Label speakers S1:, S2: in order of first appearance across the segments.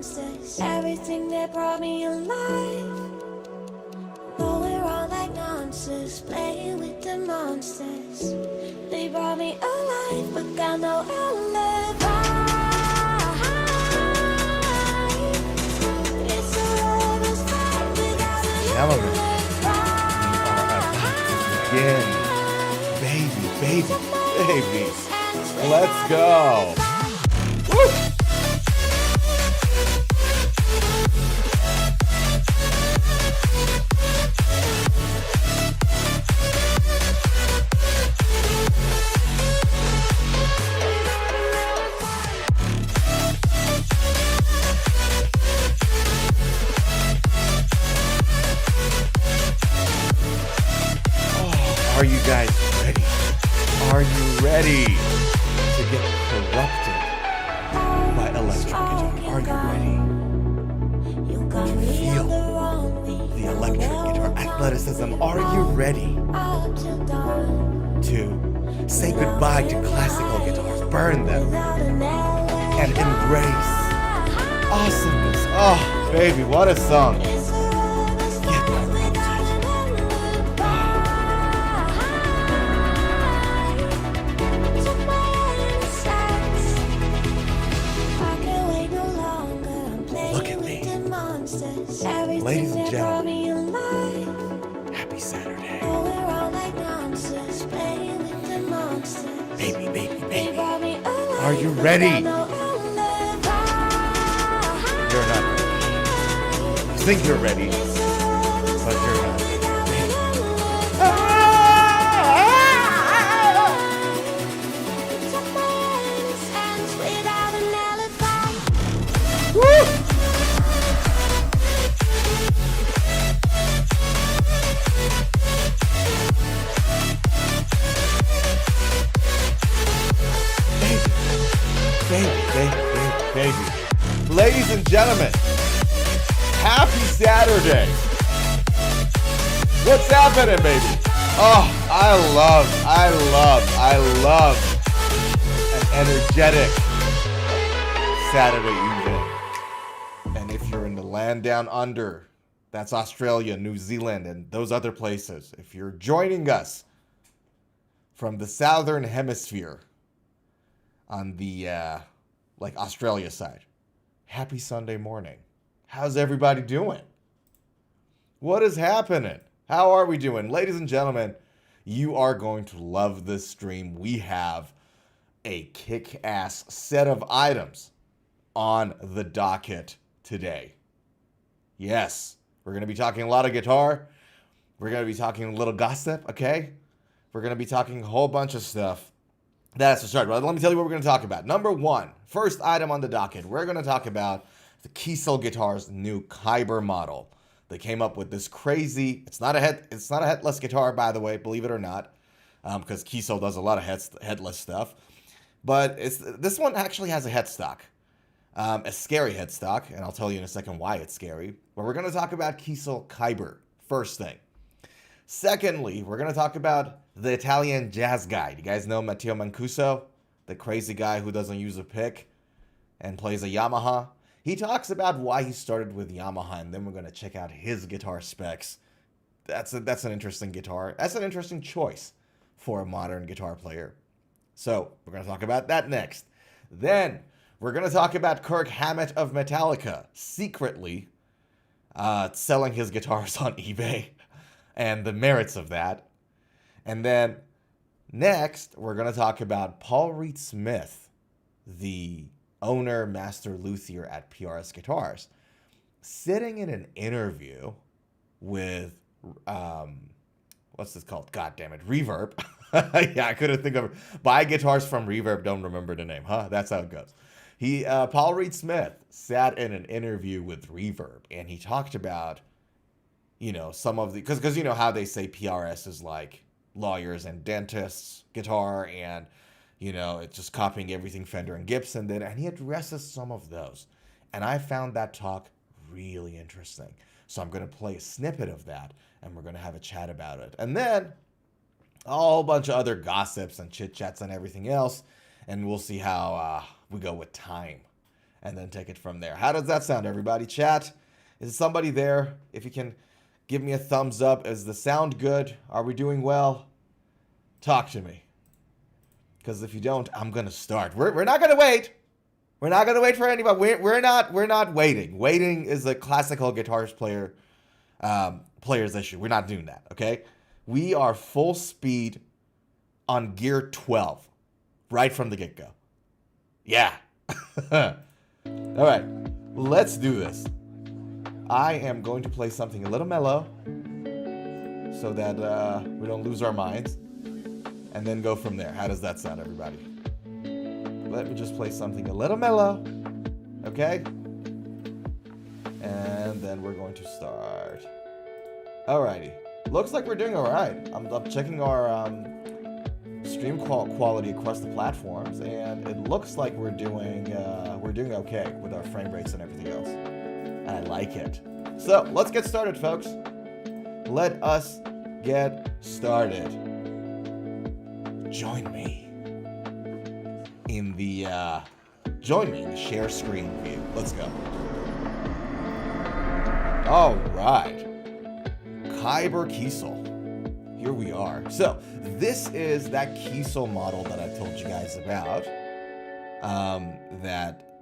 S1: monsters. Everything that brought me alive. Though we're all like monsters, playing with the monsters. They brought me alive, but got no alibi. It's a lover's fight without an
S2: Gentlemen,
S1: alibi.
S2: again, baby. Let's go. Woo! Are you guys ready? Are you ready to get corrupted by electric guitar? Are you ready to feel the electric guitar athleticism? Are you ready to say goodbye to classical guitars, burn them, and embrace awesomeness? Oh, baby, what a song. Get corrupted. Ladies and gentlemen, happy Saturday. Baby. Are you ready? You're not ready. You think you're ready, but you're not ready. Woo! Baby. Ladies and gentlemen, happy Saturday. What's happening, baby? Oh, I love an energetic Saturday evening. And if you're in the land down under, that's Australia, New Zealand, and those other places. If you're joining us from the southern hemisphere on the Australia side, happy Sunday morning. How's everybody doing? What is happening? How are we doing? Ladies and gentlemen, you are going to love this stream. We have a kick-ass set of items on the docket today. Yes, we're going to be talking a lot of guitar. We're going to be talking a little gossip, okay? We're going to be talking a whole bunch of stuff. That's the start. But let me tell you what we're going to talk about. Number one, first item on the docket, we're going to talk about the Kiesel Guitar's new Kyber model. They came up with this crazy, it's not a headless guitar, by the way, believe it or not, because Kiesel does a lot of headless stuff. But this one actually has a headstock, a scary headstock, and I'll tell you in a second why it's scary. But we're going to talk about Kiesel Kyber, first thing. Secondly, we're going to talk about the Italian jazz guy. You guys know Matteo Mancus, the crazy guy who doesn't use a pick and plays a Yamaha. He talks about why he started with Yamaha, and then we're going to check out his guitar specs. That's an interesting guitar. That's an interesting choice for a modern guitar player. So we're going to talk about that next. Then we're going to talk about Kirk Hammett of Metallica secretly selling his guitars on eBay and the merits of that. And then next, we're going to talk about Paul Reed Smith, the owner, master luthier at PRS Guitars, sitting in an interview with, what's this called? God damn it, Reverb. Yeah, I couldn't think of it. Buy guitars from Reverb, don't remember the name, huh? That's how it goes. Paul Reed Smith sat in an interview with Reverb, and he talked about, some of the, because you know how they say PRS is like lawyers and dentists guitar, and it's just copying everything Fender and Gibson did, and he addresses some of those, and I found that talk really interesting. So I'm going to play a snippet of that, and we're going to have a chat about it, and then a whole bunch of other gossips and chit chats and everything else, and we'll see how we go with time and then take it from there. How does that sound, everybody? Chat, is somebody there? If you can give me a thumbs up. Is the sound good? Are we doing well? Talk to me. Because if you don't, I'm going to start. We're not going to wait. We're not going to wait for anybody. We're not waiting. Waiting is a classical guitarist player's issue. We're not doing that, okay? We are full speed on gear 12 right from the get-go. Yeah. All right. Let's do this. I am going to play something a little mellow so that we don't lose our minds, and then go from there. How does that sound, everybody? Let me just play something a little mellow, okay? And then we're going to start. Alrighty. Looks like we're doing alright. I'm checking our stream quality across the platforms, and it looks like we're doing okay with our frame rates and everything else. I like it. So let's get started, folks. Let us get started. Join me in the share screen view. Let's go. All right, Kyber Kiesel. Here we are. So this is that Kiesel model that I told you guys about. That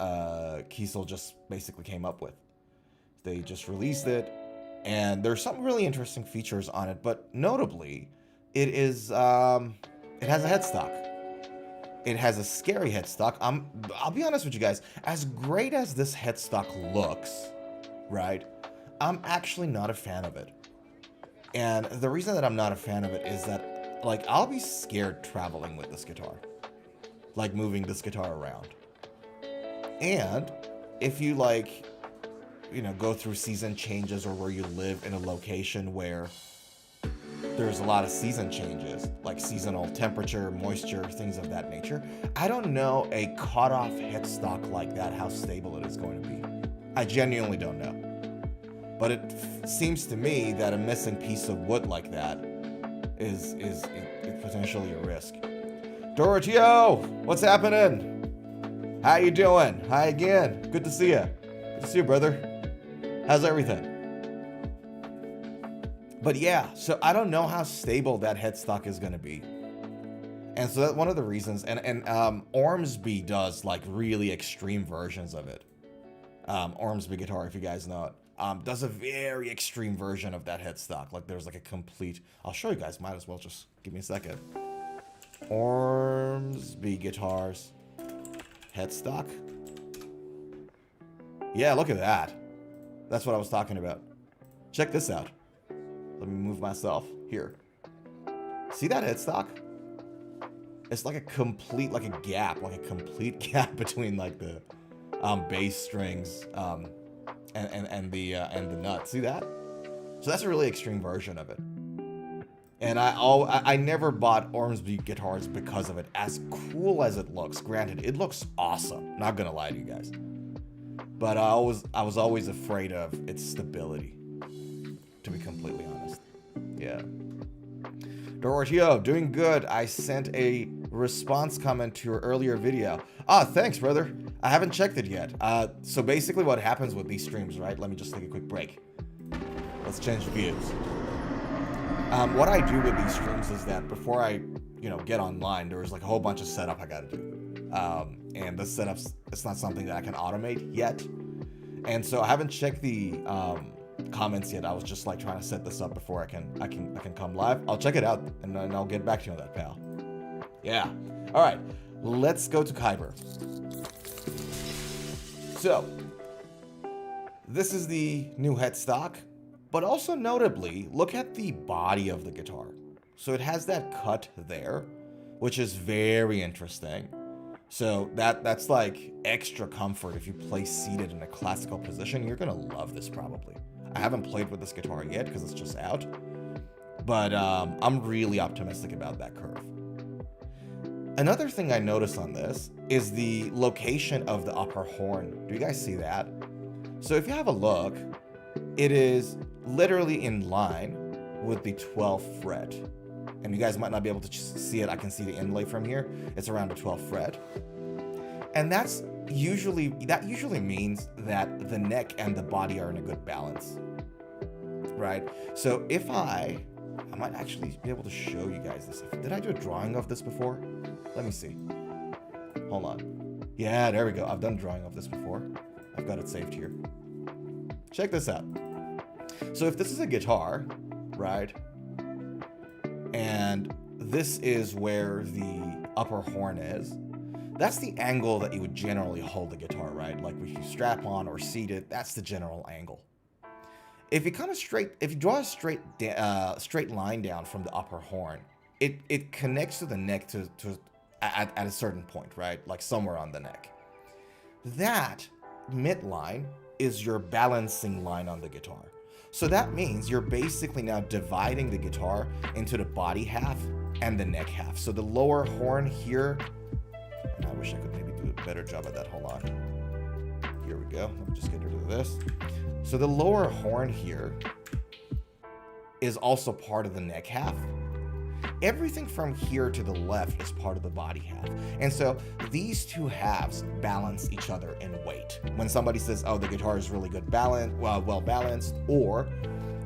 S2: Kiesel just basically came up with. They just released it, and there's some really interesting features on it, but notably, it is it has a headstock. It has a scary headstock. I'll be honest with you guys, as great as this headstock looks, right? I'm actually not a fan of it. And the reason that I'm not a fan of it is that, like, I'll be scared traveling with this guitar. Like, moving this guitar around. And if you, like, you know, go through season changes, or where you live in a location where there's a lot of season changes, like seasonal temperature, moisture, things of that nature, I don't know a cut-off headstock like that, how stable it is going to be. I genuinely don't know. But it seems to me that a missing piece of wood like that is potentially a risk. Dorotio, what's happening? How you doing? Hi again. Good to see you. Good to see you, brother. How's everything? But yeah, so I don't know how stable that headstock is going to be. And so that's one of the reasons. And Ormsby does like really extreme versions of it. Ormsby Guitar, if you guys know it, does a very extreme version of that headstock. Like there's like a complete, I'll show you guys, might as well just give me a second. Ormsby Guitars headstock. Yeah, look at that. That's what I was talking about. Check this out. Let me move myself here. See that headstock? It's like a complete, like a complete gap between like the bass strings and the nut. See that? So that's a really extreme version of it. And I never bought Ormsby guitars because of it. As cool as it looks, granted, it looks awesome. Not gonna lie to you guys. But I was always afraid of its stability, to be completely honest. Yeah. Dorotio, doing good. I sent a response comment to your earlier video. Ah, thanks, brother. I haven't checked it yet. So basically what happens with these streams, right? Let me just take a quick break. Let's change views. What I do with these streams is that before I, get online, there's like a whole bunch of setup I gotta do. And the setups, it's not something that I can automate yet. And so I haven't checked the comments yet. I was just like trying to set this up before I can come live. I'll check it out and then I'll get back to you on that, pal. Yeah. All right. Let's go to Kyber. So this is the new headstock, but also notably, look at the body of the guitar. So it has that cut there, which is very interesting. So that's like extra comfort if you play seated in a classical position. You're gonna love this probably. I haven't played with this guitar yet because it's just out, but I'm really optimistic about that curve. Another thing I noticed on this is the location of the upper horn. Do you guys see that? So if you have a look, it is literally in line with the 12th fret. And you guys might not be able to see it. I can see the inlay from here. It's around the 12th fret. And that's that usually means that the neck and the body are in a good balance, right? So if I might actually be able to show you guys this. Did I do a drawing of this before? Let me see. Hold on. Yeah, there we go. I've done a drawing of this before. I've got it saved here. Check this out. So if this is a guitar, right? And this is where the upper horn is. That's the angle that you would generally hold the guitar, right? Like if you strap on or seat it, that's the general angle. If you draw a straight line down from the upper horn, it connects to the neck at a certain point, right? Like somewhere on the neck. That midline is your balancing line on the guitar. So that means you're basically now dividing the guitar into the body half and the neck half. So the lower horn here, and I wish I could maybe do a better job at that. Hold on. Here we go. Let me just get rid of this. So the lower horn here is also part of the neck half. Everything from here to the left is part of the body half. And so these two halves balance each other in weight. When somebody says, oh, the guitar is really good well balanced, or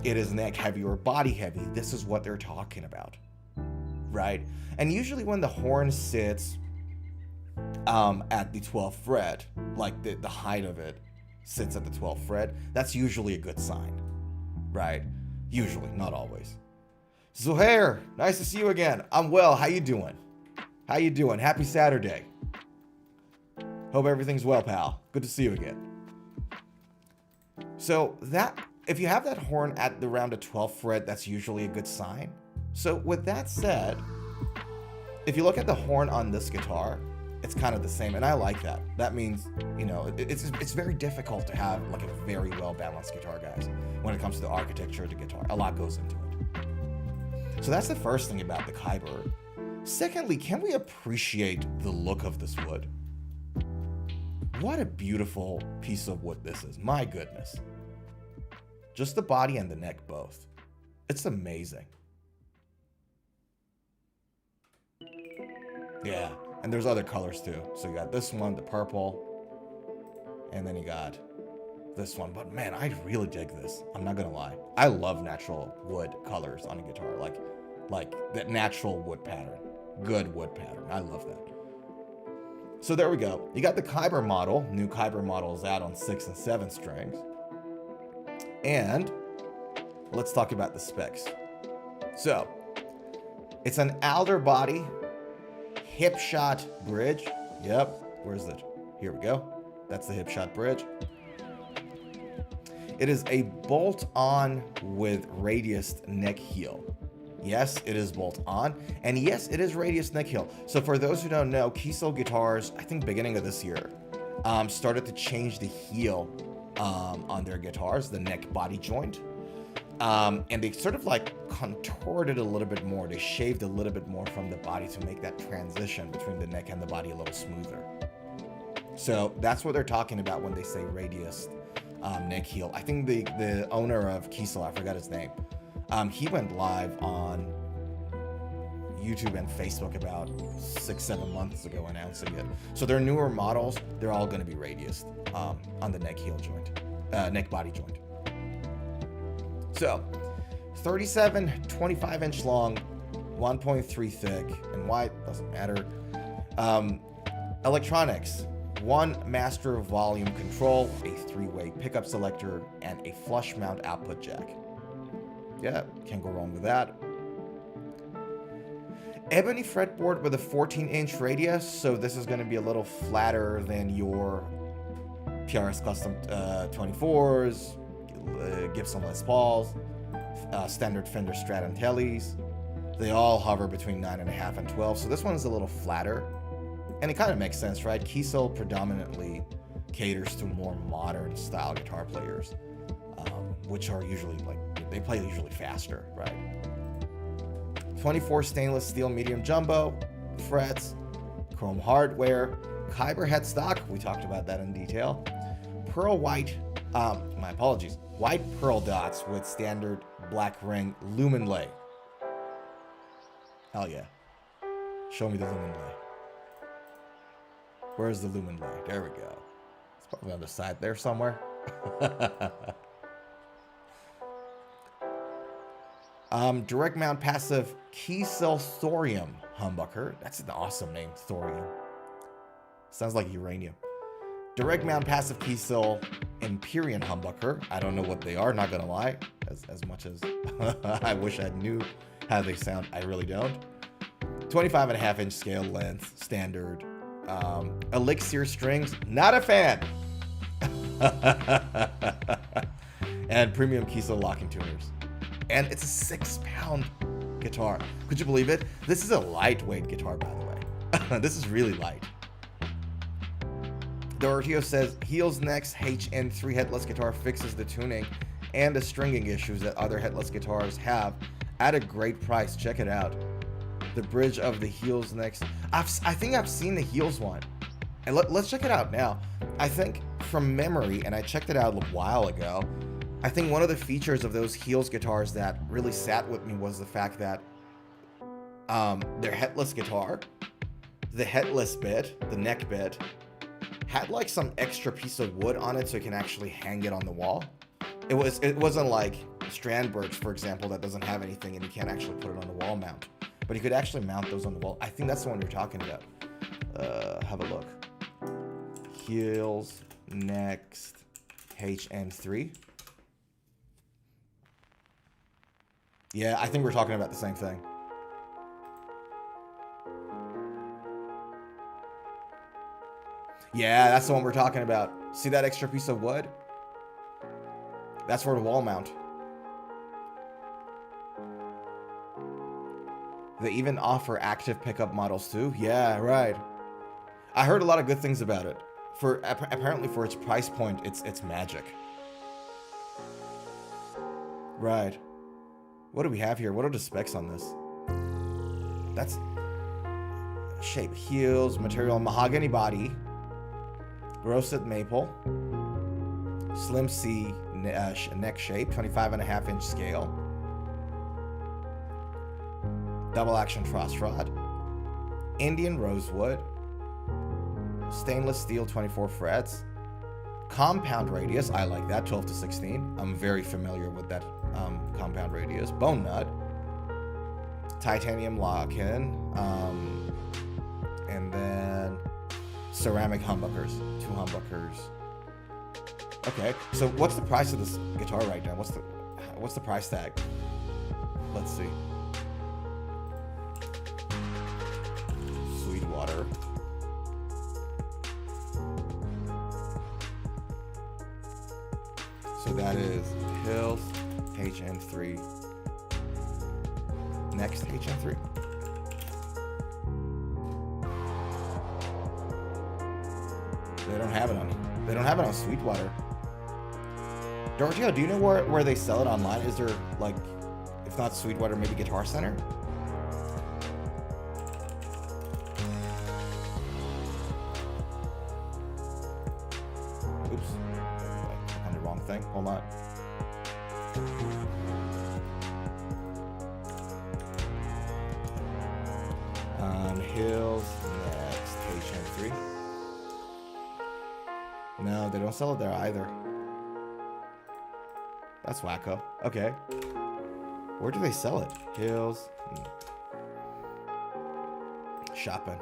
S2: it is neck heavy or body heavy, this is what they're talking about, right? And usually when the horn sits at the 12th fret, like the height of it sits at the 12th fret, that's usually a good sign, right? Usually, not always. Zuhair, nice to see you again. I'm well. How you doing? How you doing? Happy Saturday. Hope everything's well, pal. Good to see you again. So that, if you have that horn at around the 12th fret, that's usually a good sign. So with that said, if you look at the horn on this guitar, it's kind of the same, and I like that. That means, you know, it's very difficult to have like a very well balanced guitar, guys, when it comes to the architecture of the guitar. A lot goes into it. So that's the first thing about the Kyber. Secondly, can we appreciate the look of this wood? What a beautiful piece of wood this is. My goodness. Just the body and the neck both. It's amazing. Yeah, and there's other colors too. So you got this one, the purple, and then you got this one. But man, I really dig this. I'm not gonna lie. I love natural wood colors on a guitar, like that natural wood pattern, good wood pattern. I love that. So there we go. You got the Kyber model. New Kyber model is out on 6 and 7 strings. And let's talk about the specs. So it's an Alder body, hip shot bridge. Yep. Where's it? Here we go. That's the hip shot bridge. It is a bolt-on with radiused neck heel. Yes, it is bolt-on, and yes, it is radius neck heel. So for those who don't know, Kiesel guitars, I think beginning of this year, started to change the heel on their guitars, the neck body joint. And they sort of like contoured it a little bit more. They shaved a little bit more from the body to make that transition between the neck and the body a little smoother. So that's what they're talking about when they say radius neck heel. I think the owner of Kiesel, I forgot his name, he went live on YouTube and Facebook about 6-7 months ago announcing it. So their newer models, they're all going to be radiused on the neck heel joint, neck body joint. So 37, 25 inch long, 1.3 thick and wide, doesn't matter. Electronics, one master volume control, a 3-way pickup selector, and a flush mount output jack. Yeah, can't go wrong with that. Ebony fretboard with a 14-inch radius, so this is going to be a little flatter than your PRS Custom 24s, Gibson Les Pauls, standard Fender Strat and Tellys. They all hover between 9.5 and 12, so this one is a little flatter. And it kind of makes sense, right? Kiesel predominantly caters to more modern style guitar players, which are usually they play usually faster, right? 24 stainless steel medium jumbo, frets, chrome hardware, Kyber headstock, we talked about that in detail, pearl white, my apologies, white pearl dots with standard black ring lumen lay. Hell yeah. Show me the lumen lay. Where's the lumen light? There we go. It's probably on the side there somewhere. Direct mount passive Kiesel thorium humbucker. That's an awesome name, thorium. Sounds like uranium. Direct mount passive Kiesel Empyrean humbucker. I don't know what they are, not gonna lie. As much as I wish I knew how they sound, I really don't. 25.5-inch scale length, standard. Elixir strings, not a fan. And premium Kiesel locking tuners. And it's a 6-pound guitar. Could you believe it? This is a lightweight guitar, by the way. This is really light. Doroteo says, Heel's Next HN3 headless guitar fixes the tuning and the stringing issues that other headless guitars have at a great price. Check it out. The bridge of the Heel's Next. I think I've seen the Heels one. And let's check it out now. I think from memory, and I checked it out a while ago, I think one of the features of those Heels guitars that really sat with me was the fact that their headless guitar, the headless bit, the neck bit, had like some extra piece of wood on it so you can actually hang it on the wall. It wasn't like Strandbergs, for example, that doesn't have anything and you can't actually put it on the wall mount. But you could actually mount those on the wall. I think that's the one you're talking about. Have a look. Heels Next HN3. Yeah, I think we're talking about the same thing. Yeah, that's the one we're talking about. See that extra piece of wood? That's for the wall mount. They even offer active pickup models too. Yeah, right. I heard a lot of good things about it. Apparently for its price point, it's magic. Right. What do we have here? What are the specs on this? That's shape, heels, material, mahogany body, roasted maple, slim C neck shape, 25.5-inch scale, double action truss rod, Indian rosewood, stainless steel 24 frets, compound radius. I like that, 12 to 16. I'm very familiar with that compound radius. Bone nut, titanium lock-in, and then ceramic humbuckers, 2 humbuckers. Okay, so what's the price of this guitar right now? What's the price tag? Let's see. Sweetwater. So that is Hills HN3. Next HN3. They don't have it on. They don't have it on Sweetwater. Doroteo, do you know where they sell it online? Is there, like, if not Sweetwater, maybe Guitar Center? Oops. I on the wrong thing. Hold on. Hills Next HN3. No, they don't sell it there either. That's wacko. Okay. Where do they sell it? Hills. Shopping.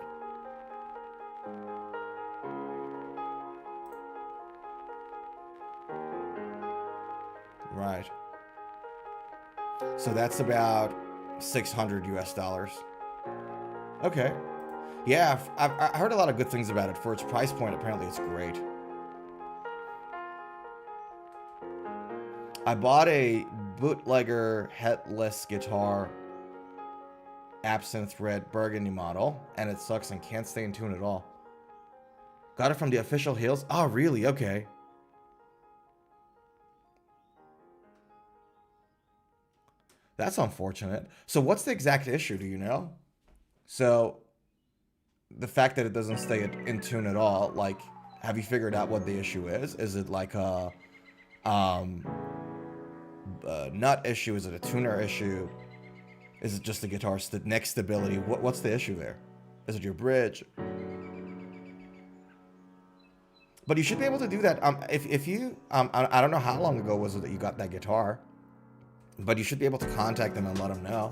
S2: Right. So that's about $600 US. Okay. Yeah, I heard a lot of good things about it. For its price point, apparently it's great. I bought a bootlegger headless guitar, absinthe red burgundy model, and it sucks and can't stay in tune at all. Got it from the official Hills? Oh, really? Okay. That's unfortunate. So what's the exact issue? Do you know? So the fact that it doesn't stay in tune at all, like, have you figured out what the issue is? Is it like a nut issue? Is it a tuner issue? Is it just the guitar's neck stability? What's the issue there? Is it your bridge? But you should be able to do that. If you, I don't know how long ago was it that you got that guitar, but you should be able to contact them and let them know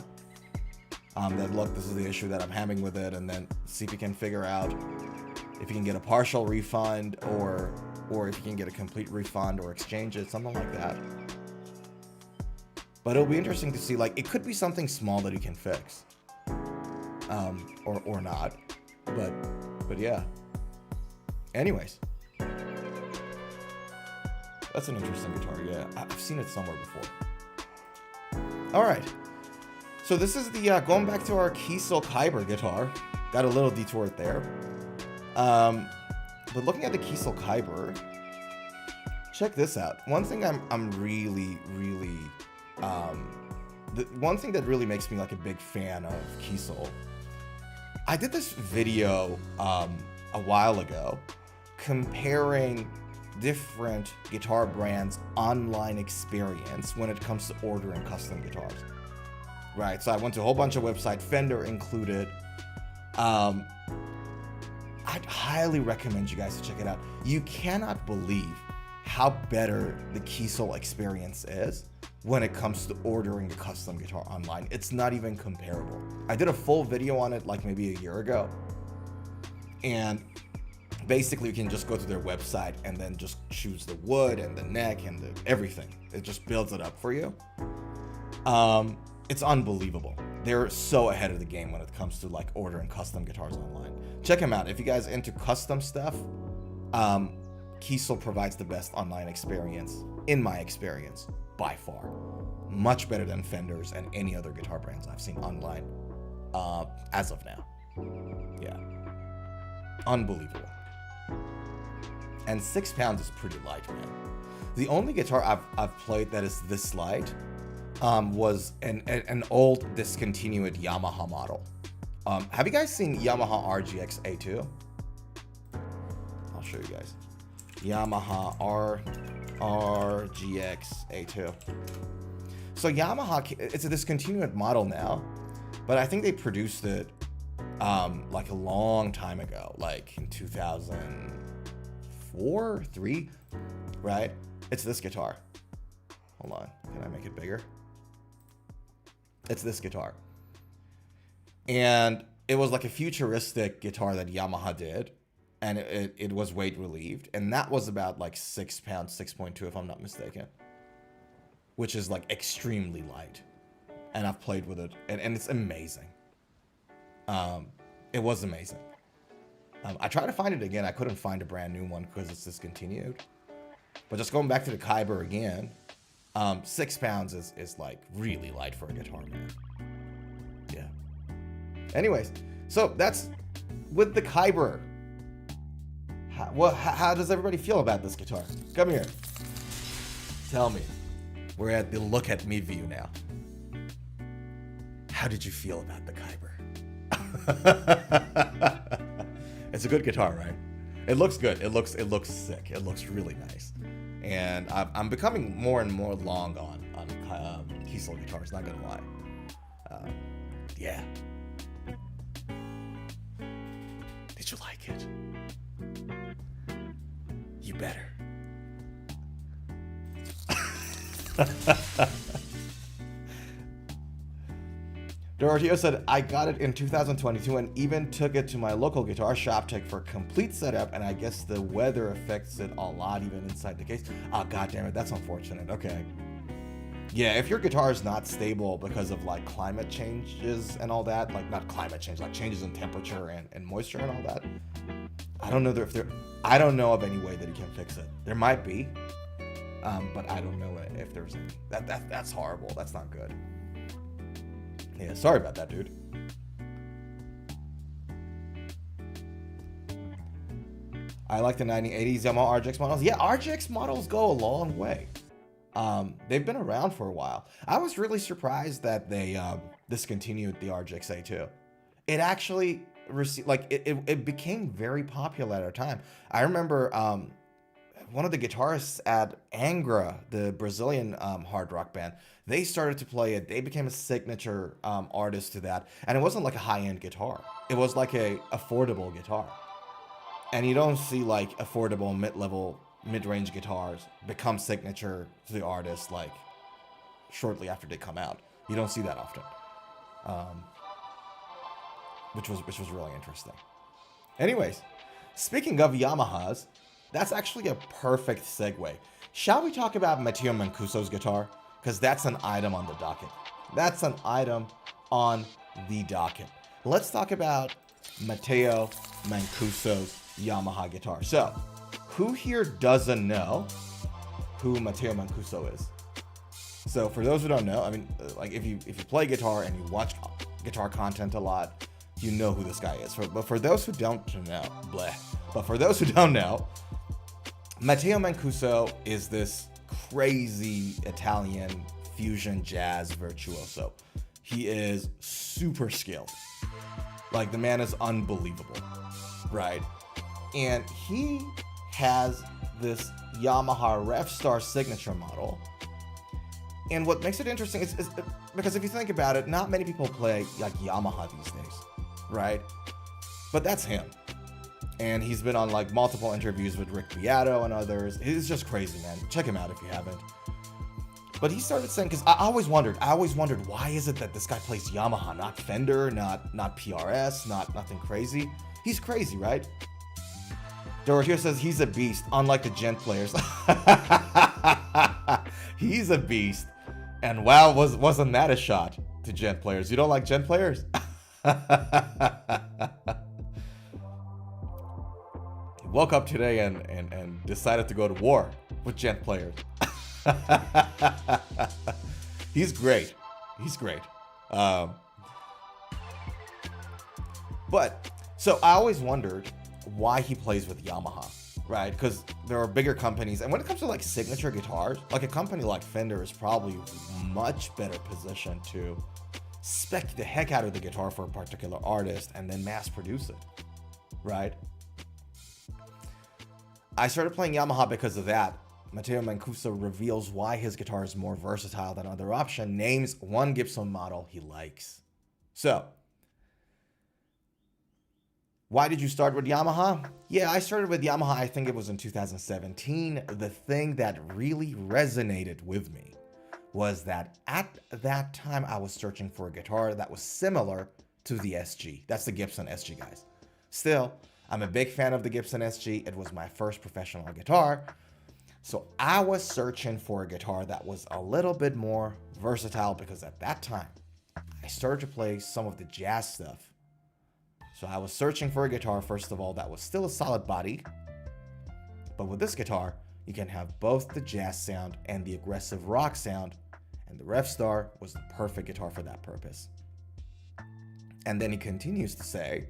S2: that, look, this is the issue that I'm having with it, and then see if you can figure out if you can get a partial refund or if you can get a complete refund or exchange it, something like that. But it'll be interesting to see, like, it could be something small that you can fix, or not, but yeah. Anyways, that's an interesting guitar. Yeah, I've seen it somewhere before. All right, so this is the going back to our Kiesel Kyber guitar. Got a little detour there, but looking at the Kiesel Kyber, check this out. One thing I'm really the one thing that really makes me like a big fan of Kiesel, I did this video a while ago comparing different guitar brands' online experience when it comes to ordering custom guitars. Right, so I went to a whole bunch of websites, Fender included. I'd highly recommend you guys to check it out. You cannot believe how better the Kiesel experience is when it comes to ordering a custom guitar online. It's not even comparable. I did a full video on it like maybe a year ago, and basically you can just go to their website and then just choose the wood and the neck and everything. It just builds it up for you. It's unbelievable. They're so ahead of the game when it comes to like ordering custom guitars online. Check them out if you guys are into custom stuff. Kiesel provides the best online experience, in my experience, by far. Much better than Fenders and any other guitar brands I've seen online as of now. Yeah. Unbelievable. And 6 pounds is pretty light, man. The only guitar I've played that is this light was an old discontinued Yamaha model. Have you guys seen Yamaha RGX A2? I'll show you guys. Yamaha RGX A2. So Yamaha, it's a discontinued model now, but I think they produced it like a long time ago, like in 2004, 3, right? It's this guitar. Hold on, can I make it bigger? It's this guitar. And it was like a futuristic guitar that Yamaha did, and it was weight relieved, and that was about like 6 pounds, 6.2 if I'm not mistaken, which is like extremely light. And I've played with it, and it's amazing. It was amazing. I tried to find it again. I couldn't find a brand new one because it's discontinued. But just going back to the Kyber again, 6 pounds is like really light for a guitar, man. Yeah. Anyways, so that's with the Kyber. How does everybody feel about this guitar? Come here. Tell me. We're at the look at me view now. How did you feel about the Kyber? It's a good guitar, right? It looks good. It looks sick. It looks really nice. And I'm becoming more and more long on Kiesel guitars, not gonna lie. Yeah. Did you like it? You better. Doroteo said, I got it in 2022 and even took it to my local guitar shop tech for complete setup, and I guess the weather affects it a lot even inside the case. Oh, god damn it, that's unfortunate. Okay. Yeah, if your guitar is not stable because of like climate changes and all that, like not climate change, like changes in temperature and moisture and all that, I don't know I don't know of any way that you can fix it. There might be, but I don't know if there's any. That's horrible. That's not good. Yeah, sorry about that, dude. I like the 1980s Yamaha RGX models. Yeah, RGX models go a long way. They've been around for a while. I was really surprised that they discontinued the RGX A2. It actually received, like, it became very popular at a time. I remember one of the guitarists at Angra, the Brazilian hard rock band, they started to play it. They became a signature artist to that. And it wasn't like a high-end guitar. It was like a affordable guitar. And you don't see like affordable mid-level, mid-range guitars become signature to the artist like shortly after they come out. You don't see that often, which was really interesting. Anyways, speaking of Yamahas, that's actually a perfect segue. Shall we talk about Matteo Mancuso's guitar? Because that's an item on the docket. That's an item on the docket. Let's talk about Matteo Mancuso's Yamaha guitar. So, who here doesn't know who Matteo Mancuso is? So, for those who don't know, I mean, like if you play guitar and you watch guitar content a lot, you know who this guy is. But for those who don't know, But for those who don't know, Matteo Mancuso is this crazy Italian fusion jazz virtuoso. He is super skilled. Like, the man is unbelievable, right? And he has this Yamaha Revstar signature model. And what makes it interesting is because if you think about it, not many people play like Yamaha these days, right? But that's him. And he's been on like multiple interviews with Rick Beato and others. He's just crazy, man. Check him out if you haven't. But he started saying, because I always wondered, why is it that this guy plays Yamaha, not Fender, not PRS, nothing crazy? He's crazy, right? Dorothy says he's a beast, unlike the gent players. He's a beast. And wow, wasn't that a shot to gent players? You don't like gent players? He woke up today and decided to go to war with gent players. He's great. But so I always wondered why he plays with Yamaha, right? Because there are bigger companies, and when it comes to like signature guitars, like a company like Fender is probably much better positioned to spec the heck out of the guitar for a particular artist and then mass produce it, right? I started playing Yamaha because of that. Matteo Mancuso reveals why his guitar is more versatile than other options, names one Gibson model he likes. So, why did you start with Yamaha? Yeah, I started with Yamaha, I think it was in 2017. The thing that really resonated with me was that at that time I was searching for a guitar that was similar to the SG. That's the Gibson SG, guys. Still, I'm a big fan of the Gibson SG. It was my first professional guitar. So I was searching for a guitar that was a little bit more versatile because at that time, I started to play some of the jazz stuff. So I was searching for a guitar, first of all, that was still a solid body. But with this guitar, you can have both the jazz sound and the aggressive rock sound. And the Revstar was the perfect guitar for that purpose. And then he continues to say,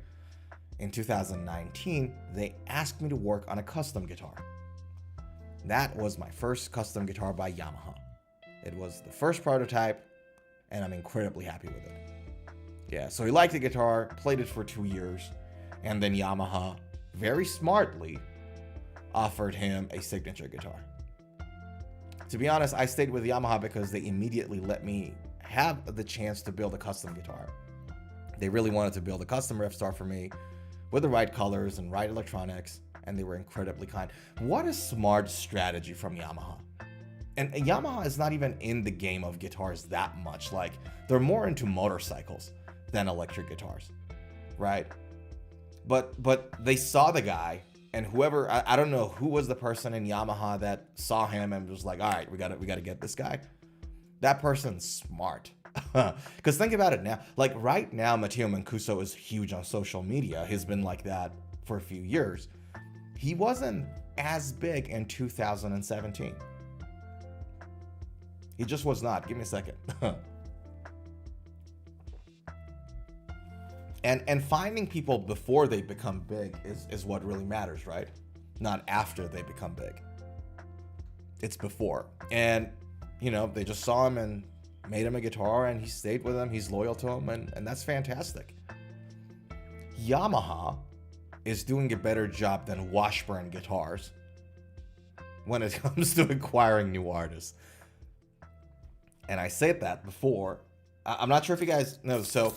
S2: in 2019, they asked me to work on a custom guitar. That was my first custom guitar by Yamaha. It was the first prototype, and I'm incredibly happy with it. Yeah, so he liked the guitar, played it for 2 years, and then Yamaha, very smartly, offered him a signature guitar. To be honest, I stayed with Yamaha because they immediately let me have the chance to build a custom guitar. They really wanted to build a custom Revstar for me with the right colors and right electronics, and they were incredibly kind. What a smart strategy from Yamaha. And Yamaha is not even in the game of guitars that much. Like, they're more into motorcycles than electric guitars, right? But they saw the guy, and whoever, I don't know who was the person in Yamaha that saw him and was like, all right, we gotta get this guy. That person's smart. Because think about it now. Like, right now, Matteo Mancuso is huge on social media. He's been like that for a few years. He wasn't as big in 2017. He just was not. Give me a second. And finding people before they become big is what really matters, right? Not after they become big. It's before. And, you know, they just saw him and made him a guitar, and he stayed with him. He's loyal to him, and that's fantastic. Yamaha is doing a better job than Washburn Guitars when it comes to acquiring new artists. And I said that before. I'm not sure if you guys know. So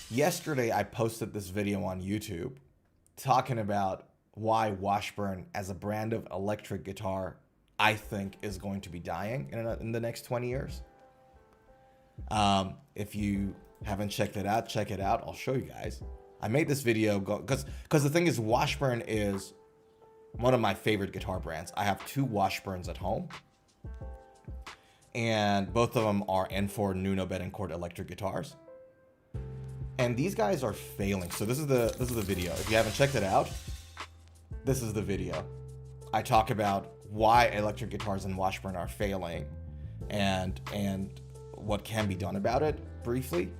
S2: yesterday I posted this video on YouTube talking about why Washburn as a brand of electric guitar, I think, is going to be dying in the next 20 years. If you haven't checked it out, check it out. I'll show you guys. I made this video because the thing is, Washburn is one of my favorite guitar brands. I have 2 Washburns at home, and both of them are N4 Nuno Betancourt electric guitars. And these guys are failing. So this is the video. If you haven't checked it out, this is the video. I talk about why electric guitars in Washburn are failing and what can be done about it briefly.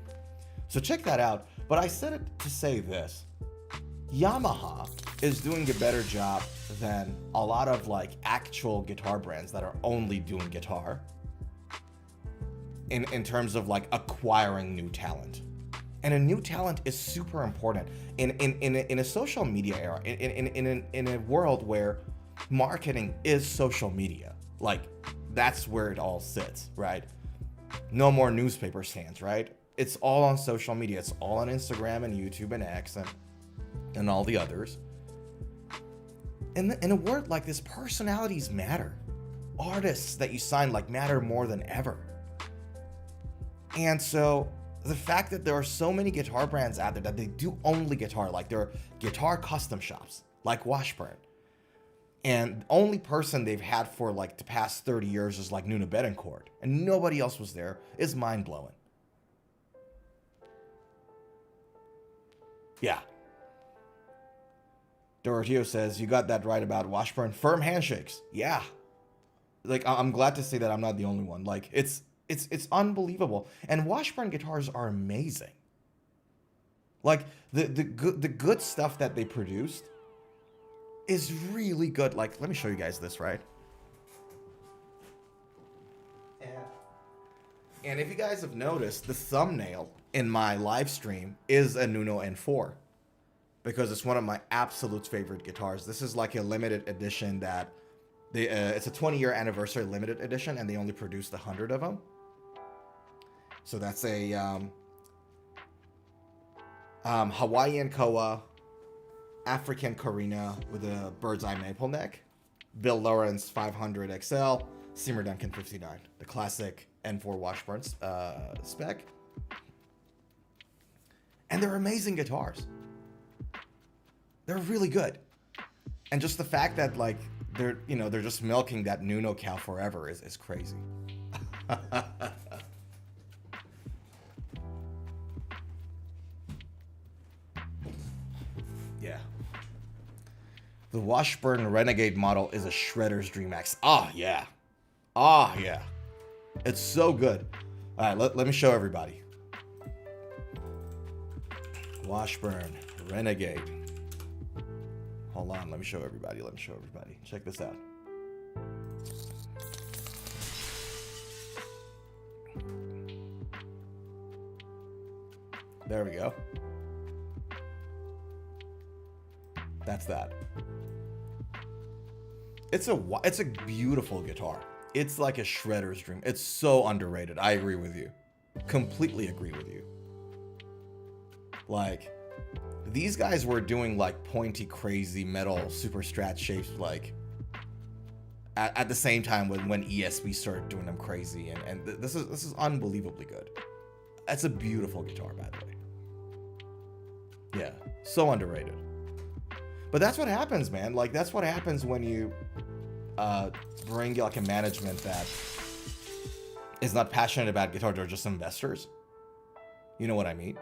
S2: So check that out. But I said it to say this. Yamaha is doing a better job than a lot of like actual guitar brands that are only doing guitar in terms of like acquiring new talent. And a new talent is super important in a social media era, in a world where marketing is social media. Like, that's where it all sits, right? No more newspaper stands, right? It's all on social media. It's all on Instagram and YouTube and X and all the others. In a world like this, personalities matter. Artists that you sign like matter more than ever. And so the fact that there are so many guitar brands out there that they do only guitar, like they're guitar custom shops, like Washburn. And the only person they've had for like the past 30 years is like Nuno Betancourt, and nobody else was there, is mind-blowing. Yeah. Doroteo says, you got that right about Washburn. Firm handshakes. Yeah. Like, I'm glad to say that I'm not the only one. Like, it's unbelievable. And Washburn guitars are amazing. Like, the good stuff that they produced is really good. Like, let me show you guys this, right? And if you guys have noticed, the thumbnail in my live stream is a Nuno N4, because it's one of my absolute favorite guitars. This is like a limited edition that it's a 20-year anniversary limited edition, and they only produced 100 of them. So that's a Hawaiian Koa, African Carina with a bird's eye maple neck, Bill Lawrence 500 XL, Seymour Duncan 59, the classic N4 Washburn spec. And they're amazing guitars. They're really good. And just the fact that like they're just milking that Nuno cow forever is crazy. Yeah. The Washburn Renegade model is a shredder's dream X. Ah, yeah. Ah, yeah. It's so good. All right, let me show everybody. Washburn Renegade. Hold on, let me show everybody. Check this out. There we go. That's that. It's a beautiful guitar. It's like a shredder's dream. It's so underrated. I agree with you. Completely agree with you. Like, these guys were doing like pointy, crazy metal super strat shapes like at the same time when ESP started doing them crazy, and this is unbelievably good. That's a beautiful guitar, by the way. Yeah, so underrated. But that's what happens, man. Like, that's what happens when you bring like a management that is not passionate about guitar. They're just investors. You know what I mean?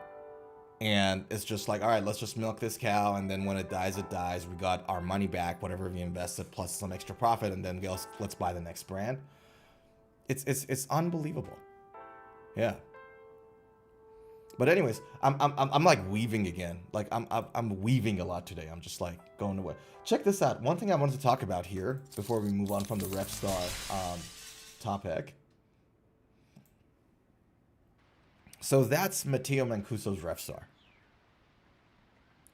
S2: And it's just like, all right, let's just milk this cow, and then when it dies, it dies. We got our money back, whatever we invested, plus some extra profit, and then let's buy the next brand. It's unbelievable. Yeah. But anyways, I'm like weaving again. Like I'm weaving a lot today. I'm just like going away. Check this out. One thing I wanted to talk about here before we move on from the Revstar topic. So that's Matteo Mancuso's Revstar,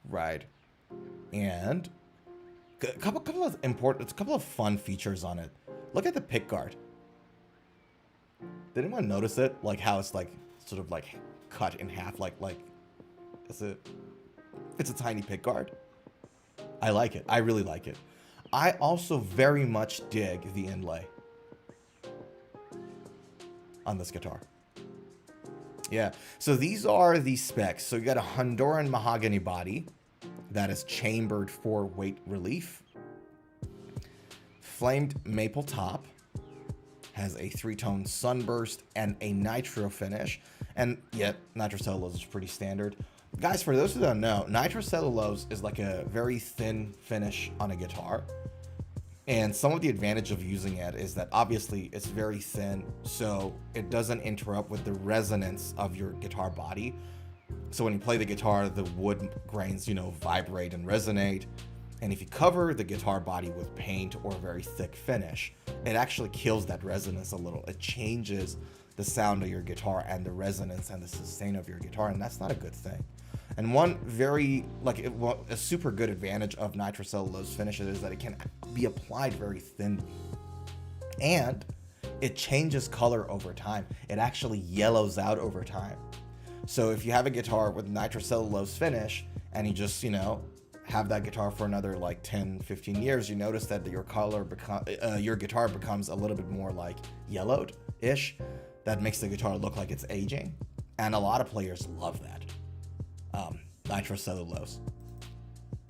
S2: right? And a couple of fun features on it. Look at the pick guard. Did anyone notice it? Like how it's like sort of like cut in half, like it's a tiny pick guard. I like it. I really like it. I also very much dig the inlay on this guitar. Yeah, so these are the specs. So you got a Honduran mahogany body that is chambered for weight relief. Flamed maple top. Has a 3-tone sunburst and a nitro finish. And yet, nitrocellulose is pretty standard. Guys, for those who don't know, nitrocellulose is like a very thin finish on a guitar. And some of the advantage of using it is that obviously it's very thin, so it doesn't interrupt with the resonance of your guitar body. So when you play the guitar, the wood grains, you know, vibrate and resonate. And if you cover the guitar body with paint or a very thick finish, it actually kills that resonance a little. It changes the sound of your guitar and the resonance and the sustain of your guitar, and that's not a good thing. And one very, a super good advantage of nitrocellulose finishes is that it can be applied very thinly. And it changes color over time. It actually yellows out over time. So if you have a guitar with nitrocellulose finish and you just, you know, have that guitar for another like 10, 15 years, you notice that your guitar becomes a little bit more like yellowed-ish. That makes the guitar look like it's aging. And a lot of players love that. Nitrocellulose.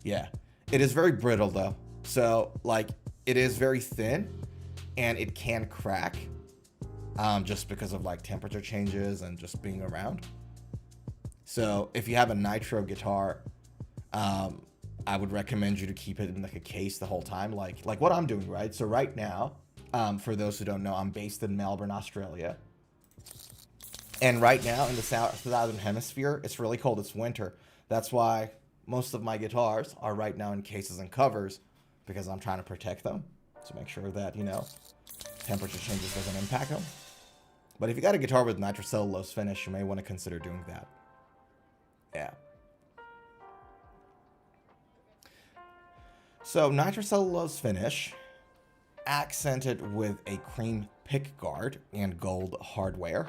S2: Yeah. It is very brittle though. So like it is very thin and it can crack just because of like temperature changes and just being around. So if you have a nitro guitar, I would recommend you to keep it in like a case the whole time, like what I'm doing, right? So right now, for those who don't know, I'm based in Melbourne, Australia. And right now in the southern hemisphere, it's really cold. It's winter. That's why most of my guitars are right now in cases and covers, because I'm trying to protect them to make sure that, you know, temperature changes doesn't impact them. But if you got a guitar with nitrocellulose finish, you may want to consider doing that. Yeah. So nitrocellulose finish, accented with a cream pick guard and gold hardware.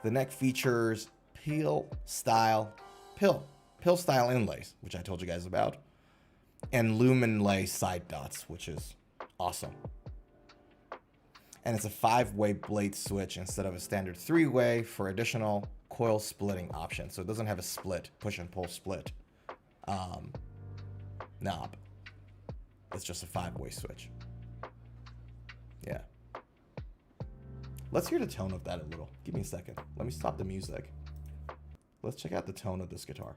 S2: The neck features pill style inlays, which I told you guys about, and lumen lay side dots, which is awesome. And it's a 5-way blade switch instead of a standard 3-way for additional coil splitting option. So it doesn't have a split, push and pull split knob. It's just a 5-way switch. Yeah. Let's hear the tone of that a little. Give me a second. Let me stop the music. Let's check out the tone of this guitar.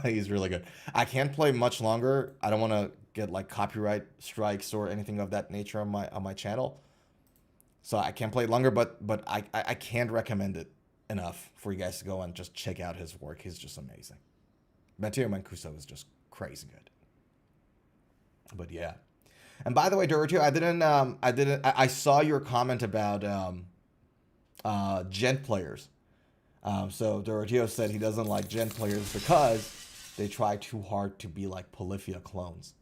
S2: He's really good. I can't play much longer. I don't want to get like copyright strikes or anything of that nature on my channel. So I can't play it longer, but I can't recommend it enough for you guys to go and just check out his work. He's just amazing. Matteo Mancus is just crazy good. But yeah. And by the way, Doroteo, I saw your comment about gent players. So Doroteo said he doesn't like gent players because they try too hard to be like Polyphia clones.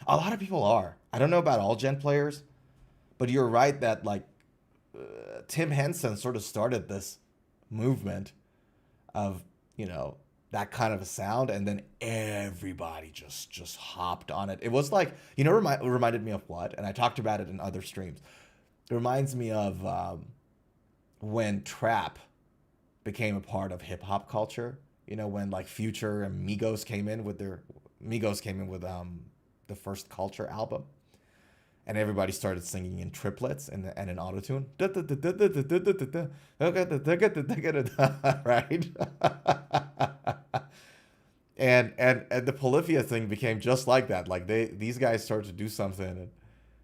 S2: A lot of people are. I don't know about all gent players, but you're right that like Tim Henson sort of started this movement of, you know, that kind of a sound, and then everybody just hopped on it. It was like, you know, it reminded me of what? And I talked about it in other streams. It reminds me of when trap became a part of hip hop culture. You know, when like Future and Migos came in with the first Culture album, and everybody started singing in triplets and in autotune, right? and the Polyphia thing became just like that. Like these guys started to do something,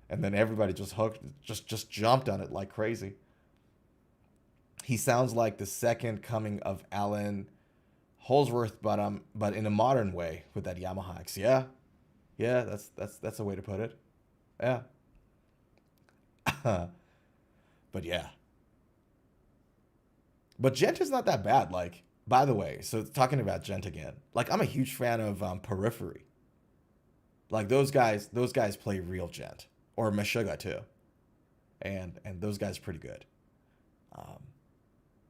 S2: and then everybody just jumped on it like crazy. He sounds like the second coming of Alan Holdsworth, but in a modern way with that Yamaha X. Yeah, that's a way to put it. Yeah. But yeah. But Gent is not that bad. Like, by the way, so talking about Gent again, like I'm a huge fan of Periphery. Like those guys play real Gent, or Meshuggah too, and those guys are pretty good.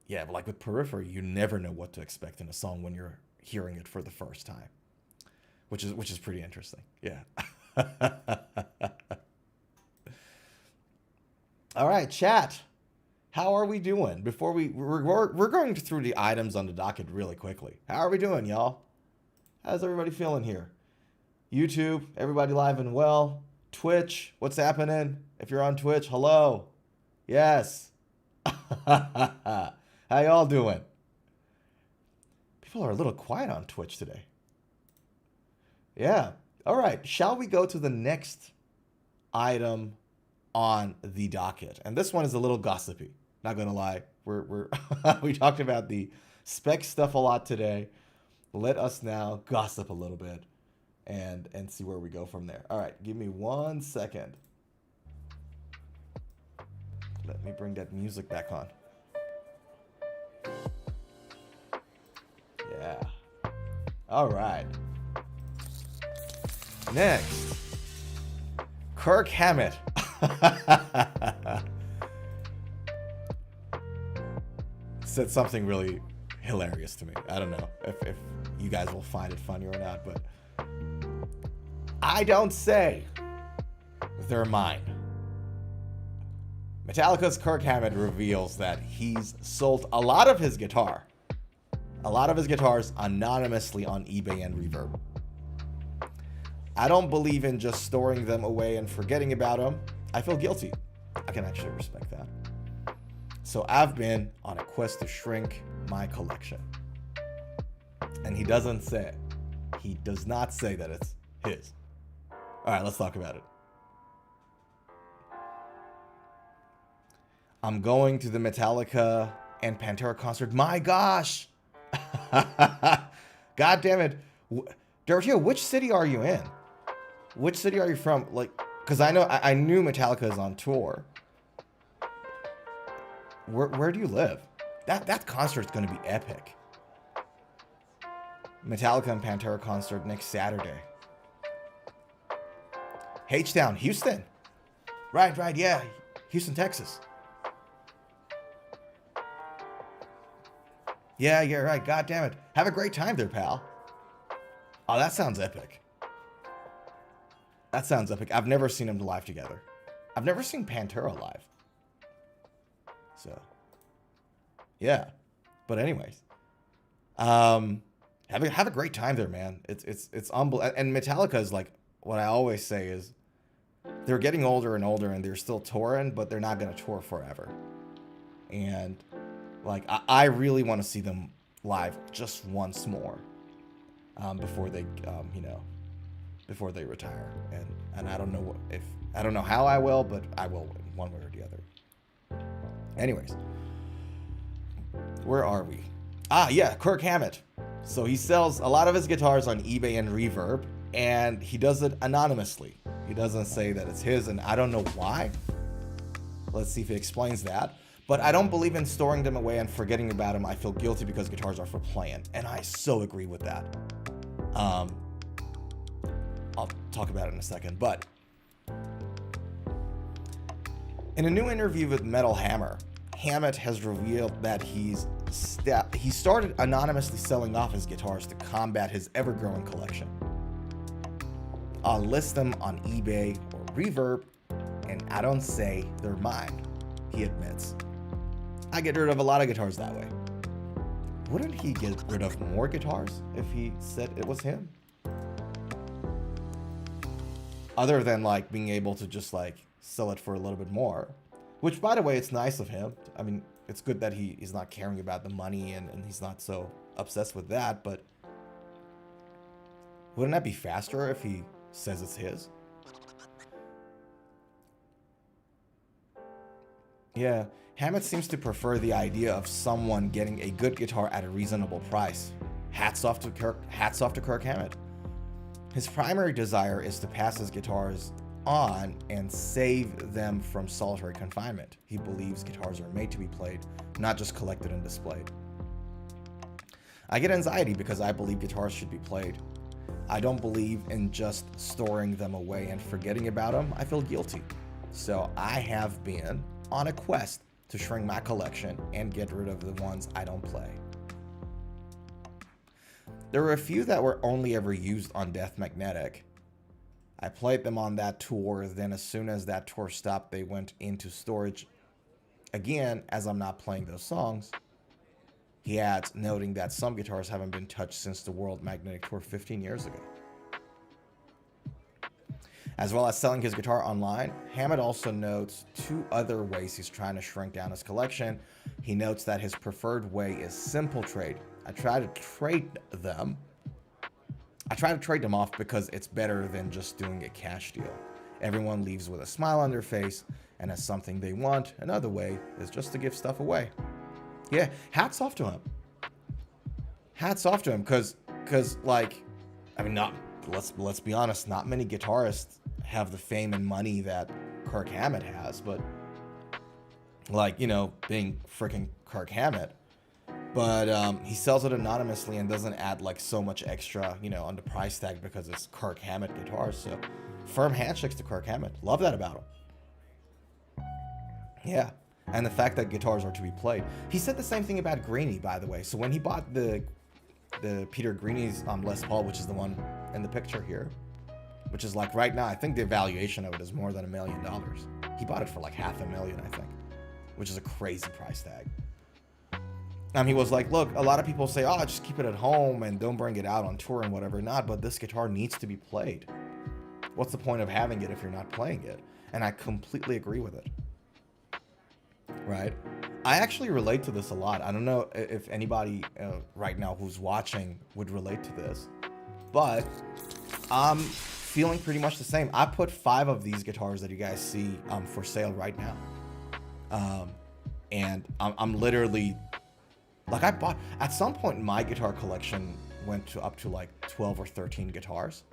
S2: Yeah, but like with Periphery, you never know what to expect in a song when you're hearing it for the first time, which is pretty interesting. Yeah. All right, chat. How are we doing? Before we're going through the items on the docket really quickly. How are we doing, y'all? How's everybody feeling here? YouTube, everybody live and well. Twitch, what's happening? If you're on Twitch, hello. Yes. How y'all doing? People are a little quiet on Twitch today. Yeah. All right. Shall we go to the next item on the docket? And this one is a little gossipy. Not gonna lie. We talked about the spec stuff a lot today. Let us now gossip a little bit and see where we go from there. All right. Give me 1 second. Let me bring that music back on. Yeah. All right. Next, Kirk Hammett. Said something really hilarious to me. I don't know if you guys will find it funny or not, but I don't say they're mine. Metallica's Kirk Hammett reveals that he's sold a lot of his guitars anonymously on eBay and Reverb. I don't believe in just storing them away and forgetting about them. I feel guilty. I can actually respect that. So I've been on a quest to shrink my collection. And he does not say that it's his. All right, let's talk about it. I'm going to the Metallica and Pantera concert. My gosh! God damn it. Doroteo, which city are you in? Which city are you from? Like, because I knew Metallica is on tour. Where do you live? That concert's going to be epic. Metallica and Pantera concert next Saturday. H-Town, Houston. Right, yeah. Houston, Texas. Yeah, right. God damn it. Have a great time there, pal. Oh, that sounds epic. I've never seen them live together. I've never seen Pantera live. So, yeah. But anyways, have a great time there, man. It's unbelievable. And Metallica is like, what I always say is, they're getting older and older, and they're still touring, but they're not going to tour forever. And like, I really want to see them live just once more, before they, before they retire. And I don't know how I will, but I will one way or the other. Anyways, where are we? Yeah, Kirk Hammett. So he sells a lot of his guitars on eBay and Reverb, and he does it anonymously. He doesn't say that it's his, and I don't know why. Let's see if he explains that. But I don't believe in storing them away and forgetting about them. I feel guilty because guitars are for playing. And I so agree with that. I'll talk about it in a second. But in a new interview with Metal Hammer, Hammett has revealed that he started anonymously selling off his guitars to combat his ever-growing collection. I'll list them on eBay or Reverb, and I don't say they're mine, he admits. I get rid of a lot of guitars that way. Wouldn't he get rid of more guitars if he said it was him? Other than like being able to just like sell it for a little bit more. Which, by the way, it's nice of him. I mean, it's good that he's not caring about the money and he's not so obsessed with that, but wouldn't that be faster if he says it's his? Yeah, Hammett seems to prefer the idea of someone getting a good guitar at a reasonable price. Hats off to Kirk Hammett. His primary desire is to pass his guitars on and save them from solitary confinement. He believes guitars are made to be played, not just collected and displayed. I get anxiety because I believe guitars should be played. I don't believe in just storing them away and forgetting about them. I feel guilty. So I have been on a quest to shrink my collection and get rid of the ones I don't play. There were a few that were only ever used on Death Magnetic. I played them on that tour, then as soon as that tour stopped, they went into storage. Again, as I'm not playing those songs, he adds, noting that some guitars haven't been touched since the World Magnetic Tour 15 years ago. As well as selling his guitar online, Hammett also notes 2 other ways he's trying to shrink down his collection. He notes that his preferred way is simple trade. I try to trade them off because it's better than just doing a cash deal. Everyone leaves with a smile on their face and has something they want. Another way is just to give stuff away. Yeah, hats off to him. Hats off to him, because like, I mean, let's be honest, not many guitarists have the fame and money that Kirk Hammett has, but like, you know, being freaking Kirk Hammett, but he sells it anonymously and doesn't add like so much extra, you know, on the price tag because it's Kirk Hammett guitars. So firm handshakes to Kirk Hammett. Love that about him. Yeah. And the fact that guitars are to be played. He said the same thing about Greeny, by the way. So when he bought the Peter Greeny's Les Paul, which is the one in the picture here, which is like right now, I think the valuation of it is more than $1 million. He bought it for like $500,000, I think, which is a crazy price tag. He was like, look, a lot of people say, oh, just keep it at home and don't bring it out on tour and whatever not, but this guitar needs to be played. What's the point of having it if you're not playing it? And I completely agree with it. Right? I actually relate to this a lot. I don't know if anybody right now who's watching would relate to this, but I'm feeling pretty much the same. I put 5 of these guitars that you guys see for sale right now. And I'm literally, like, I bought, at some point my guitar collection went up to like 12 or 13 guitars.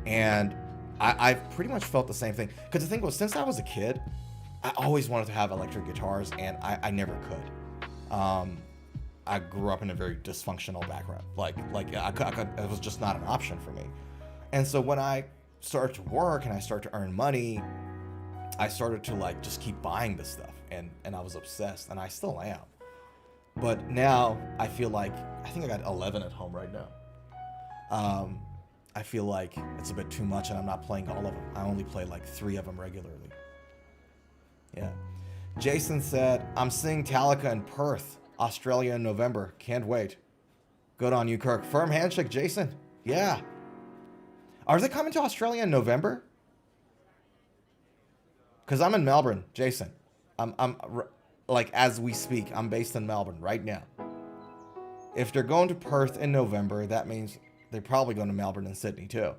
S2: And I've pretty much felt the same thing. Because the thing was, since I was a kid, I always wanted to have electric guitars, and I never could. I grew up in a very dysfunctional background. It was just not an option for me. And so when I started to work and I started to earn money, I started to like just keep buying this stuff, and I was obsessed, and I still am. But now I feel like, I think I got 11 at home right now. I feel like it's a bit too much, and I'm not playing all of them. I only play like 3 of them regularly. Yeah. Jason said, I'm seeing Metallica in Perth, Australia in November. Can't wait. Good on you, Kirk. Firm handshake, Jason. Yeah. Are they coming to Australia in November? Because I'm in Melbourne, Jason. I'm like, as we speak, I'm based in Melbourne right now. If they're going to Perth in November, that means they're probably going to Melbourne and Sydney too.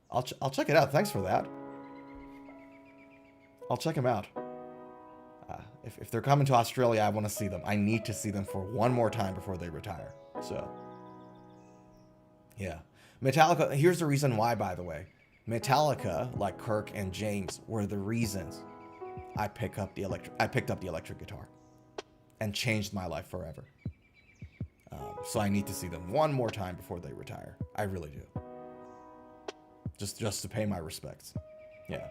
S2: I'll check it out. Thanks for that. I'll check them out. If they're coming to Australia, I want to see them. I need to see them for one more time before they retire. So, yeah. Metallica, here's the reason why, by the way. Metallica, like Kirk and James, were the reasons I picked up the electric guitar and changed my life forever. So I need to see them one more time before they retire. I really do. Just to pay my respects. Yeah.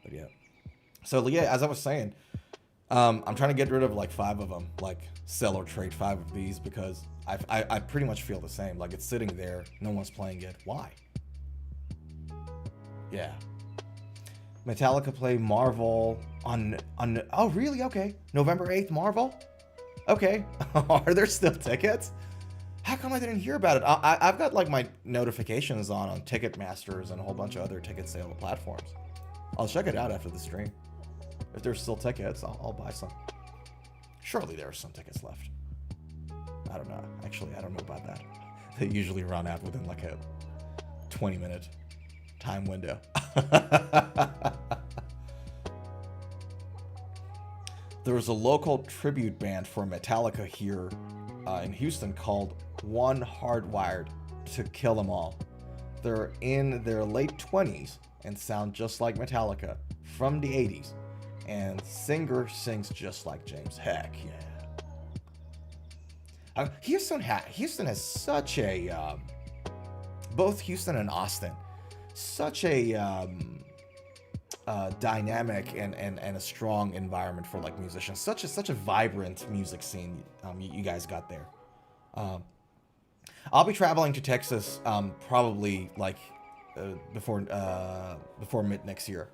S2: But yeah. So yeah, as I was saying, I'm trying to get rid of like 5 of them, like sell or trade 5 of these, because I pretty much feel the same. Like, it's sitting there, no one's playing it. Why? Yeah. Metallica play Marvel on oh really? Okay. November 8th, Marvel? Okay. Are there still tickets? How come I didn't hear about it? I've got like my notifications on Ticketmasters and a whole bunch of other ticket sale platforms. I'll check it out after the stream. If there's still tickets, I'll buy some. Surely there are some tickets left. I don't know. Actually, I don't know about that. They usually run out within like a 20-minute time window. There was a local tribute band for Metallica here in Houston called One Hardwired to kill them all. They're in their late 20s and sound just like Metallica from the 80s. And singer sings just like James. Heck yeah. Houston has such a, both Houston and Austin, such a dynamic and a strong environment for like musicians. Such a vibrant music scene you guys got there. I'll be traveling to Texas probably like before mid next year.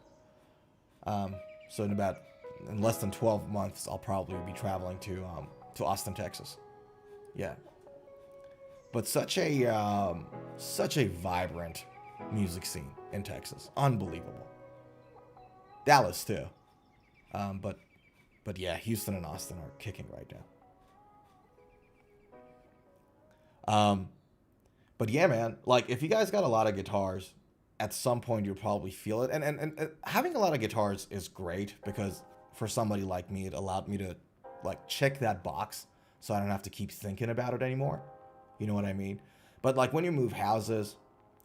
S2: So in less than 12 months, I'll probably be traveling to Austin, Texas. Yeah. But such a vibrant music scene in Texas. Unbelievable. Dallas too. But yeah, Houston and Austin are kicking right now. But yeah, man, like if you guys got a lot of guitars, at some point you'll probably feel it. And having a lot of guitars is great because for somebody like me, it allowed me to like check that box so I don't have to keep thinking about it anymore. You know what I mean? But like when you move houses,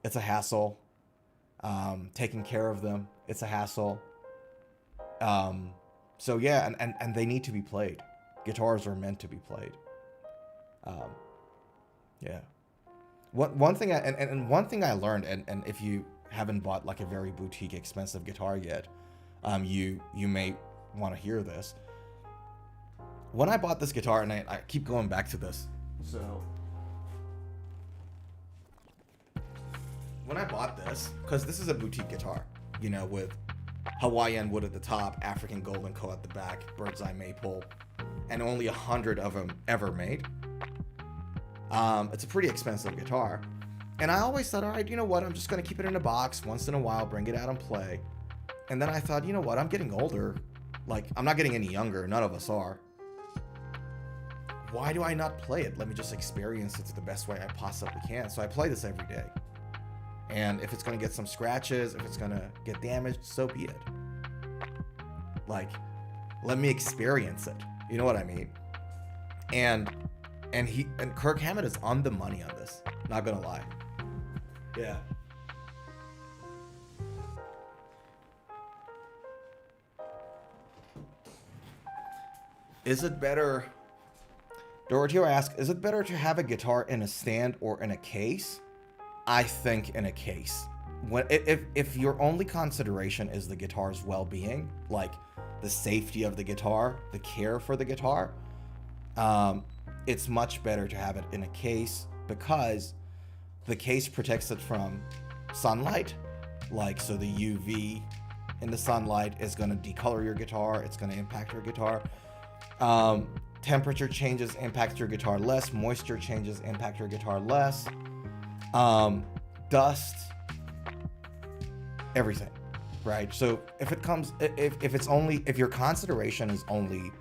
S2: it's a hassle. Taking care of them, it's a hassle. So yeah, and they need to be played. Guitars are meant to be played. Yeah. One thing I learned, and if you haven't bought like a very boutique expensive guitar yet, you may want to hear this. When I bought this guitar, and I keep going back to this, so when I bought this, because this is a boutique guitar, you know, with Hawaiian wood at the top, African golden coat at the back, bird's eye maple, and only 100 of them ever made. It's a pretty expensive guitar. And I always thought, all right, you know what? I'm just going to keep it in a box once in a while, bring it out and play. And then I thought, you know what? I'm getting older. Like, I'm not getting any younger. None of us are. Why do I not play it? Let me just experience it the best way I possibly can. So I play this every day. And if it's going to get some scratches, if it's going to get damaged, so be it. Like, let me experience it. You know what I mean? And Kirk Hammett is on the money on this. Not gonna lie. Yeah. Is it better? Dorothy asks, is it better to have a guitar in a stand or in a case? I think in a case. If your only consideration is the guitar's well-being, like the safety of the guitar, the care for the guitar, it's much better to have it in a case because the case protects it from sunlight. Like, so the UV in the sunlight is going to decolor your guitar. It's going to impact your guitar. Temperature changes impact your guitar less. Moisture changes impact your guitar less. Dust, everything, right? So if your consideration is only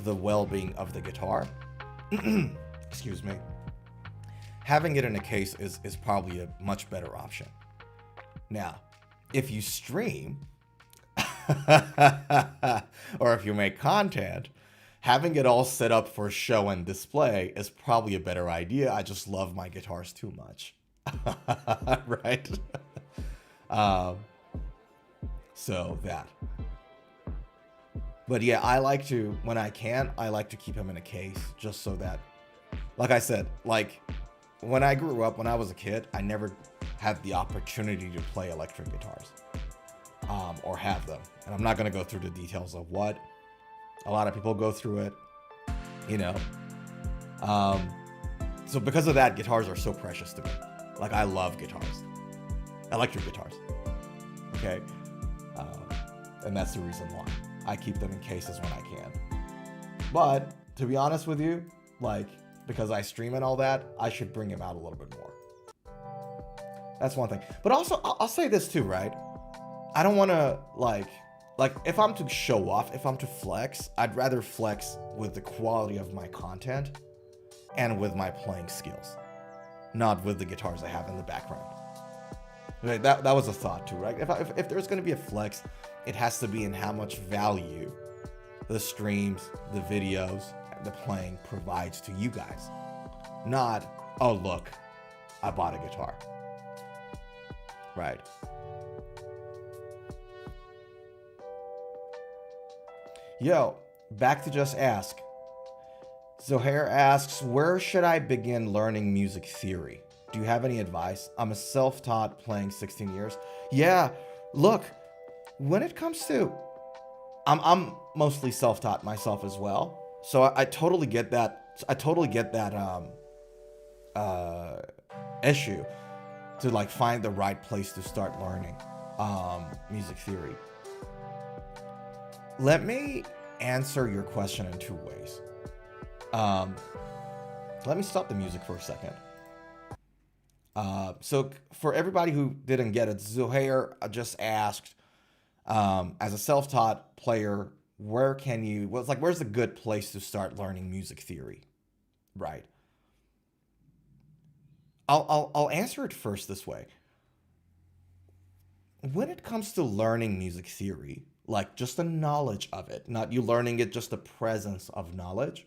S2: the well-being of the guitar, excuse me, having it in a case is probably a much better option. Now, if you stream or if you make content, having it all set up for show and display is probably a better idea. I just love my guitars too much. Right? So that. But yeah, I like to, when I can, I like to keep them in a case just so that, like I said, like when I grew up, when I was a kid, I never had the opportunity to play electric guitars or have them. And I'm not going to go through the details of what. A lot of people go through it, you know. So because of that, guitars are so precious to me. Like, I love guitars. Electric guitars. Okay? And that's the reason why. I keep them in cases when I can. But, to be honest with you, like, because I stream and all that, I should bring them out a little bit more. That's one thing. But also, I'll say this too, right? I don't want to, like, if I'm to show off, if I'm to flex, I'd rather flex with the quality of my content and with my playing skills, not with the guitars I have in the background. Right, that was a thought too, right? If there's going to be a flex, it has to be in how much value the streams, the videos, the playing provides to you guys. Not, oh look, I bought a guitar. Right. Yo, back to Just Ask. Zohair asks, where should I begin learning music theory? Do you have any advice? I'm a self-taught playing 16 years. Yeah, look, when it comes to, I'm mostly self-taught myself as well. So I totally get that. I totally get that issue to like find the right place to start learning music theory. Let me answer your question in two ways. Let me stop the music for a second. So for everybody who didn't get it, Zohair just asked, as a self-taught player, where's a good place to start learning music theory? Right. I'll answer it first this way. When it comes to learning music theory, like just the knowledge of it, not you learning it, just the presence of knowledge,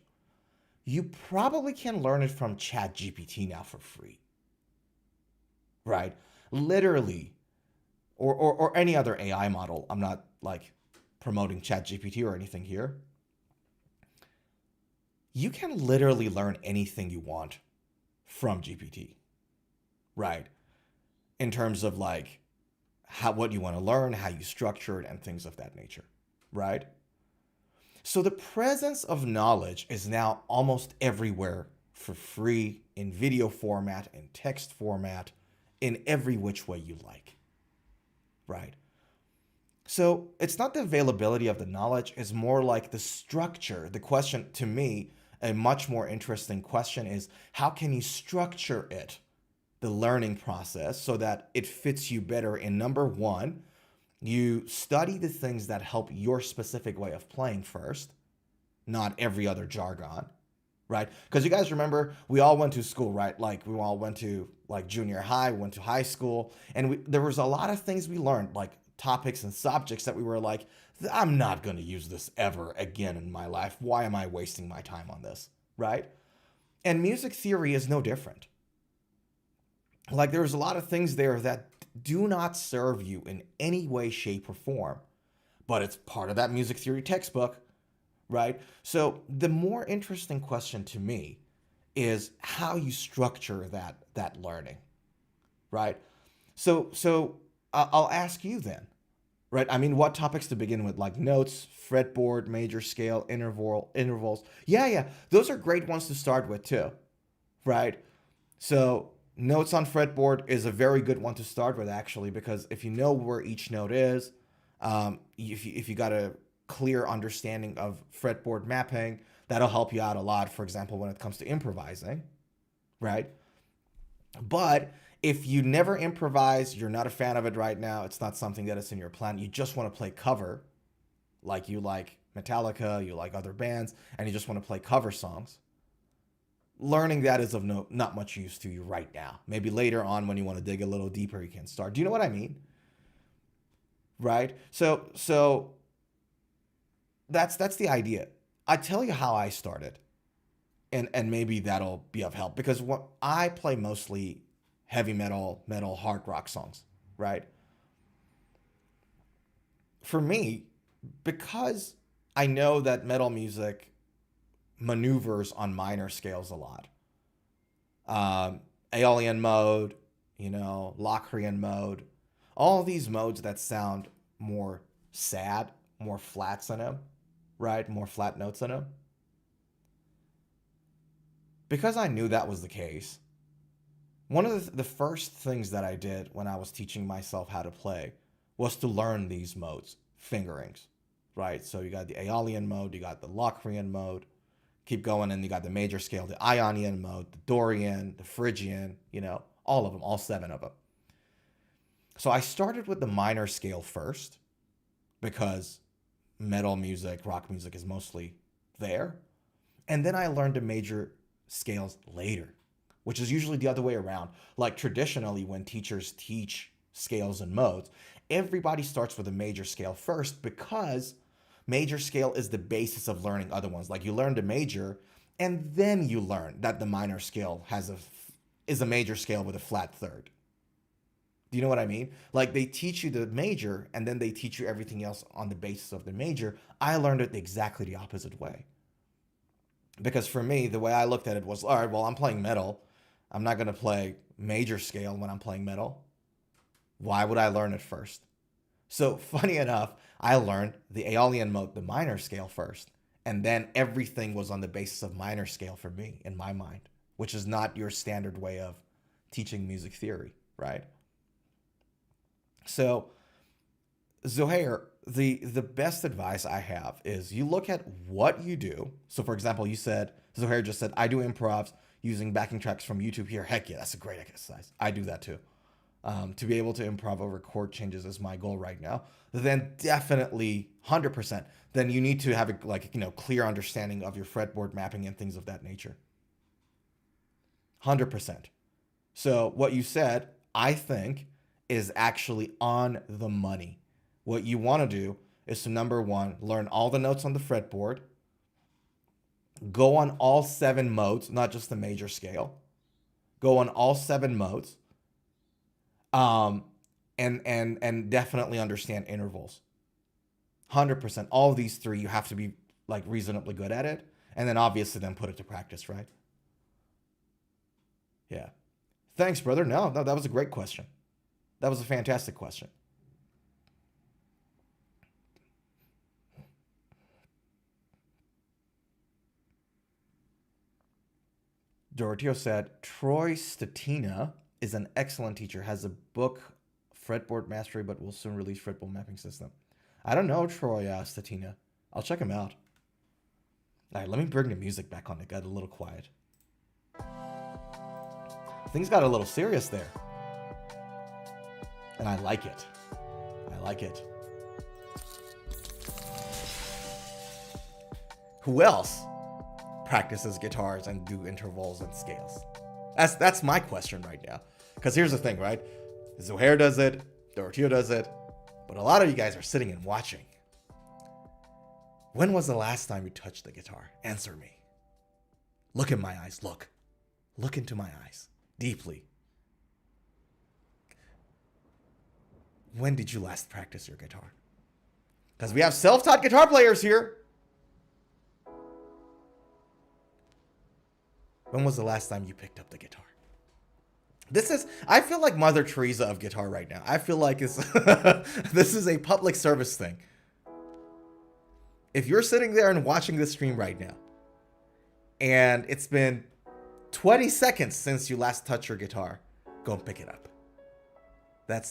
S2: you probably can learn it from ChatGPT now for free. Right? Literally, or any other AI model. I'm not like promoting ChatGPT or anything here. You can literally learn anything you want from GPT. Right? In terms of like what you want to learn, how you structure it, and things of that nature. Right? So the presence of knowledge is now almost everywhere for free, in video format, in text format, in every which way you like. Right? So it's not the availability of the knowledge, it's more like the structure. The question, to me, a much more interesting question is, how can you structure it, the learning process, so that it fits you better in number one, you study the things that help your specific way of playing first, not every other jargon, right? Because you guys remember, we all went to school, right? Like we all went to like junior high, went to high school, and there was a lot of things we learned, like topics and subjects that we were like, I'm not going to use this ever again in my life. Why am I wasting my time on this, right? And music theory is no different. Like there's a lot of things there that do not serve you in any way, shape, or form, but it's part of that music theory textbook, right? So the more interesting question to me is how you structure that learning, right? So I'll ask you then, right? I mean, what topics to begin with? Like notes, fretboard, major scale, intervals. Yeah, those are great ones to start with too, right? So notes on fretboard is a very good one to start with, actually, because if you know where each note is, if you got a clear understanding of fretboard mapping, that'll help you out a lot, for example, when it comes to improvising, right? But if you never improvise, you're not a fan of it right now, it's not something that is in your plan, you just want to play cover, like you like Metallica, you like other bands, and you just want to play cover songs, learning that is of not much use to you right now. Maybe later on when you want to dig a little deeper, you can start. Do you know what I mean? Right? So that's the idea. I tell you how I started, and maybe that'll be of help, because what I play mostly heavy metal, hard rock songs, right? For me, because I know that metal music maneuvers on minor scales a lot. Aeolian mode, Locrian mode, all these modes that sound more sad, more flats in them, right? More flat notes in them. Because I knew that was the case, one of the first things that I did when I was teaching myself how to play was to learn these modes, fingerings, right? So you got the Aeolian mode, you got the Locrian mode, keep going, and you got the major scale, the Ionian mode, the Dorian, the Phrygian, all of them, all 7 of them. So I started with the minor scale first, because metal music, rock music is mostly there. And then I learned the major scales later, which is usually the other way around. Like traditionally, when teachers teach scales and modes, everybody starts with a major scale first, because major scale is the basis of learning other ones. Like you learn the major, and then you learn that the minor scale is a major scale with a flat third. Do you know what I mean? Like, they teach you the major and then they teach you everything else on the basis of the major. I learned it exactly the opposite way. Because for me, the way I looked at it was, all right, well, I'm playing metal. I'm not going to play major scale when I'm playing metal. Why would I learn it first? So funny enough, I learned the Aeolian mode, the minor scale first. And then everything was on the basis of minor scale for me, in my mind, which is not your standard way of teaching music theory, right? So, Zohair, the best advice I have is you look at what you do. So, for example, you said, Zohair just said, I do improvs using backing tracks from YouTube here. Heck yeah, that's a great exercise. I do that too. To be able to improv over chord changes is my goal right now. Then definitely 100%. Then you need to have a clear understanding of your fretboard mapping and things of that nature. 100%. So what you said, I think, is actually on the money. What you want to do is to, number one, learn all the notes on the fretboard, go on all 7 modes, not just the major scale, go on all 7 modes, and definitely understand intervals. 100%. All of these 3, you have to be like reasonably good at it, and then obviously then put it to practice, right? Yeah. Thanks, brother. No, that was a great question. That was a fantastic question. Doroteo said, Troy Statina is an excellent teacher, has a book, Fretboard Mastery, but will soon release Fretboard Mapping System. I don't know Troy Statina. I'll check him out. All right, let me bring the music back on. It got a little quiet. Things got a little serious there. And I like it. I like it. Who else practices guitars and do intervals and scales? That's my question right now. Because here's the thing, right? Zohair does it, Doroteo does it, but a lot of you guys are sitting and watching. When was the last time you touched the guitar? Answer me. Look in my eyes. Look. Look into my eyes. Deeply. When did you last practice your guitar? Because we have self-taught guitar players here. When was the last time you picked up the guitar? I feel like Mother Teresa of guitar right now. I feel like this is a public service thing. If you're sitting there and watching this stream right now, and it's been 20 seconds since you last touched your guitar, go and pick it up.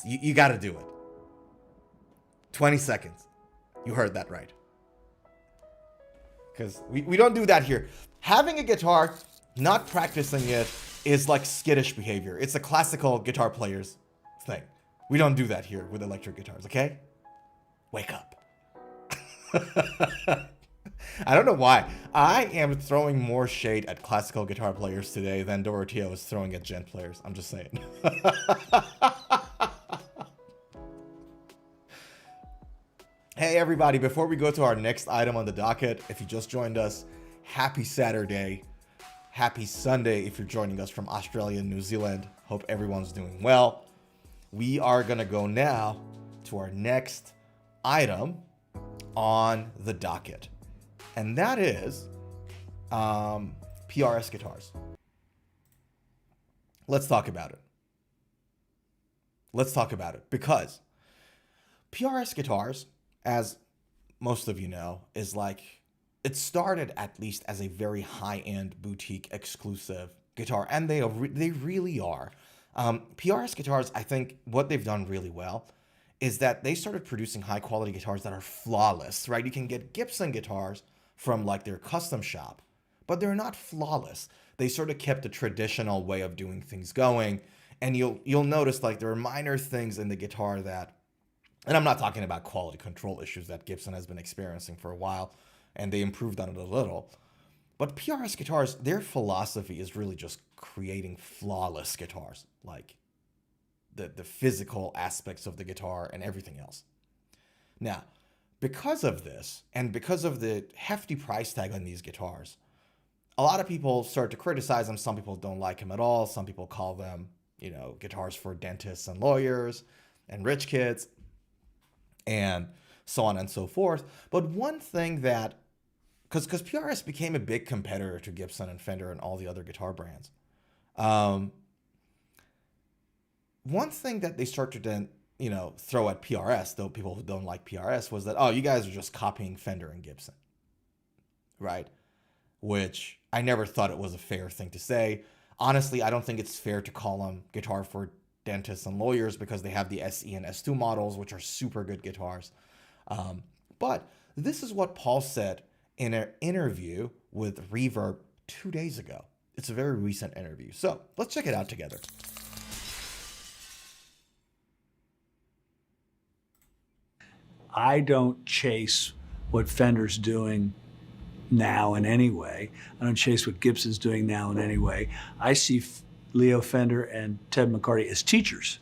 S2: You got to do it. 20 seconds. You heard that right. Because we don't do that here. Having a guitar, not practicing it, is like skittish behavior. It's a classical guitar player's thing. We don't do that here with electric guitars, okay? Wake up. I don't know why. I am throwing more shade at classical guitar players today than Doroteo is throwing at gent players. I'm just saying. Hey everybody, before we go to our next item on the docket, if you just joined us, happy Saturday. Happy Sunday if you're joining us from Australia and New Zealand. Hope everyone's doing well. We are going to go now to our next item on the docket. And that is PRS guitars. Let's talk about it. Let's talk about it because PRS guitars, as most of you know, is like, it started at least as a very high-end boutique exclusive guitar, and they really are. PRS guitars, I think what they've done really well is that they started producing high-quality guitars that are flawless, right? You can get Gibson guitars from like their custom shop, but they're not flawless. They sort of kept the traditional way of doing things going, and you'll notice like there are minor things in the guitar that, and I'm not talking about quality control issues that Gibson has been experiencing for a while, and they improved on it a little. But PRS guitars, their philosophy is really just creating flawless guitars, like the physical aspects of the guitar and everything else. Now, because of this, and because of the hefty price tag on these guitars, a lot of people start to criticize him. Some people don't like him at all. Some people call them, guitars for dentists and lawyers and rich kids and so on and so forth. But one thing that, because PRS became a big competitor to Gibson and Fender and all the other guitar brands. One thing that they started to then, throw at PRS, though people who don't like PRS, was that, oh, you guys are just copying Fender and Gibson, right? Which I never thought it was a fair thing to say. Honestly, I don't think it's fair to call them guitar for dentists and lawyers because they have the SE and S2 models, which are super good guitars. But this is what Paul said in an interview with Reverb 2 days ago. It's a very recent interview. So let's check it out together.
S3: I don't chase what Fender's doing now in any way. I don't chase what Gibson's doing now in any way. I see Leo Fender and Ted McCarty as teachers.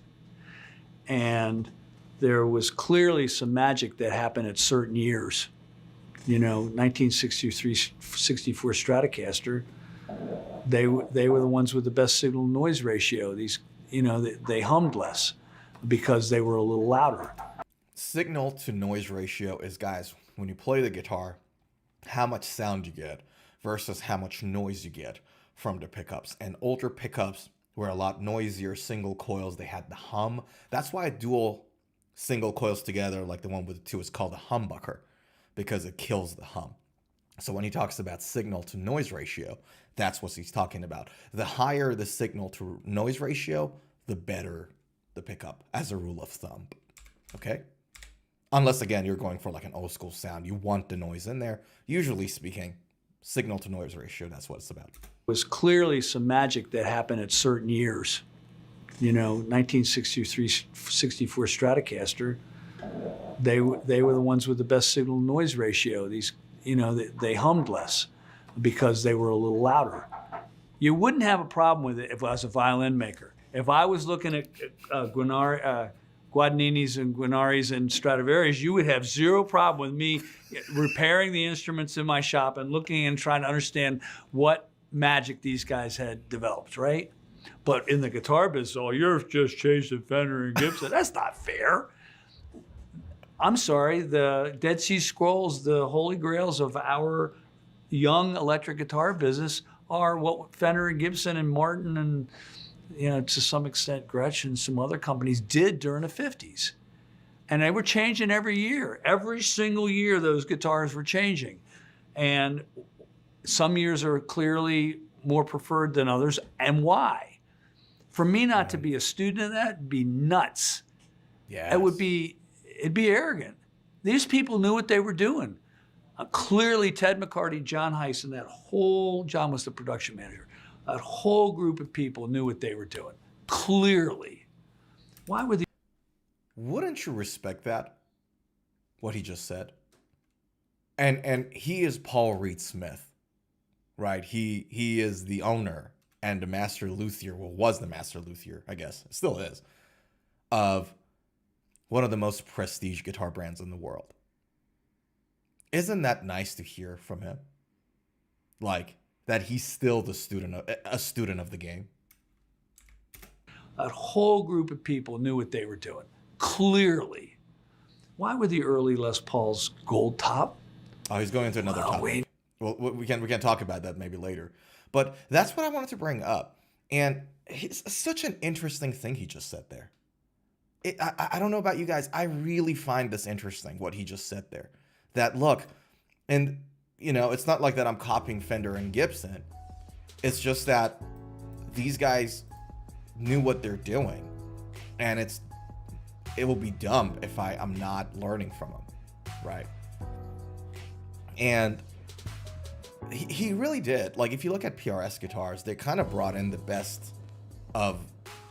S3: And there was clearly some magic that happened at certain years. 1963, 64 Stratocaster, they were the ones with the best signal noise ratio. They hummed less because they were a little louder.
S2: Signal to noise ratio is, guys, when you play the guitar, how much sound you get versus how much noise you get from the pickups. And older pickups were a lot noisier, single coils. They had the hum. That's why dual single coils together, like the one with the two, is called a humbucker, because it kills the hum. So when he talks about signal to noise ratio, that's what he's talking about. The higher the signal to noise ratio, the better the pickup, as a rule of thumb. Okay? Unless, again, you're going for like an old school sound. You want the noise in there. Usually speaking, signal to noise ratio, that's what it's about.
S3: Was clearly some magic that happened at certain years. 1963, 64 Stratocaster, they were the ones with the best signal noise ratio. They hummed less because they were a little louder. You wouldn't have a problem with it if I was a violin maker. If I was looking at Guadagninis and Guarneris and Stradivarius, you would have zero problem with me repairing the instruments in my shop and looking and trying to understand what magic these guys had developed, right? But in the guitar business, you're just chasing Fender and Gibson. That's not fair. I'm sorry, the Dead Sea Scrolls, the holy grails of our young electric guitar business, are what Fender and Gibson and Martin and to some extent, Gretsch and some other companies did during the 50s. And they were changing every year. Every single year, those guitars were changing. And some years are clearly more preferred than others. And why? For me not to be a student of that would be nuts.
S2: Yes.
S3: It'd be arrogant. These people knew what they were doing. Clearly, Ted McCarty, John Heiss, and John was the production manager. That whole group of people knew what they were doing. Clearly. Why would
S2: Wouldn't you respect that? What he just said? And he is Paul Reed Smith, right? He is the owner and the master luthier, was the master luthier, I guess, still is, of one of the most prestige guitar brands in the world. Isn't that nice to hear from him? Like, that he's still a student of the game.
S3: That whole group of people knew what they were doing. Clearly. Why were the early Les Pauls gold top?
S2: Oh, he's going into another topic. Well, we can talk about that maybe later. But that's what I wanted to bring up. And it's such an interesting thing he just said there. I don't know about you guys. I really find this interesting, what he just said there. That, look, and it's not like that I'm copying Fender and Gibson. It's just that these guys knew what they're doing. And it will be dumb if I'm not learning from them, right? And he really did. Like, if you look at PRS guitars, they kind of brought in the best of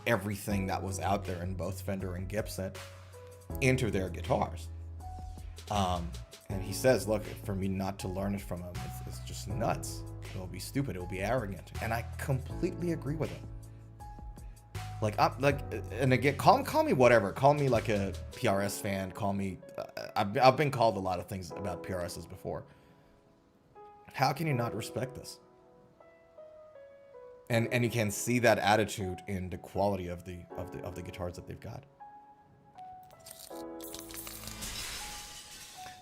S2: everything that was out there in both Fender and Gibson into their guitars. And he says, look, for me not to learn it from him, it's just nuts. It'll be stupid. It'll be arrogant. And I completely agree with him. And again, call me whatever. Call me like a PRS fan. Call me, I've been called a lot of things about PRSs before. How can you not respect this? And you can see that attitude in the quality of the guitars that they've got.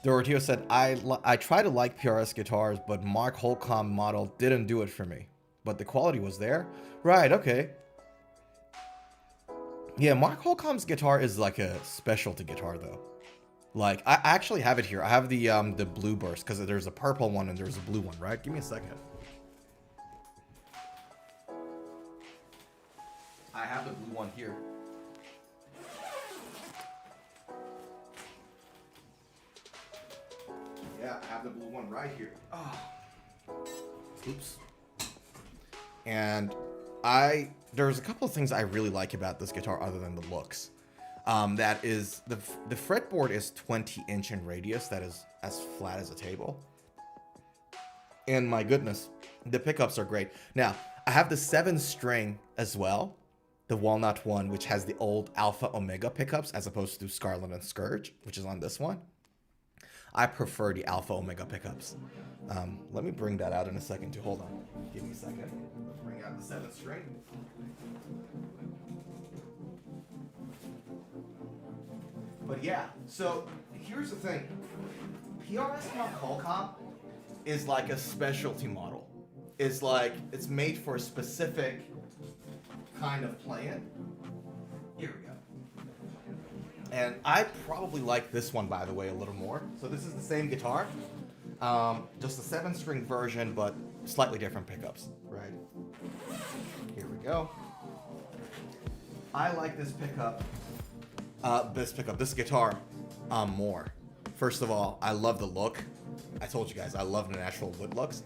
S2: Doroteo said, I try to like PRS guitars, but Mark Holcomb model didn't do it for me. But the quality was there. Right, okay. Yeah, Mark Holcomb's guitar is like a specialty guitar though. Like, I actually have it here. I have the blue burst, because there's a purple one and there's a blue one, right? Give me a second. I have the blue one here. Yeah, I have the blue one right here. Oh. Oops. And there's a couple of things I really like about this guitar other than the looks. That is, the fretboard is 20-inch in radius. That is as flat as a table. And my goodness, the pickups are great. Now, I have the 7-string as well. The walnut one, which has the old Alpha Omega pickups as opposed to Scarlet and Scourge, which is on this one. I prefer the Alpha Omega pickups. Let me bring that out in a second too. Hold on. Give me a second. Let's bring out the 7-string. But yeah, so here's the thing. PRS Holcomb is like a specialty model. It's like, it's made for a specific kind of playing. Here we go. And I probably like this one, by the way, a little more. So this is the same guitar, just a 7-string version, but slightly different pickups, right? Here we go. I like this pickup, this guitar, more. First of all, I love the look. I told you guys, I love the natural wood looks.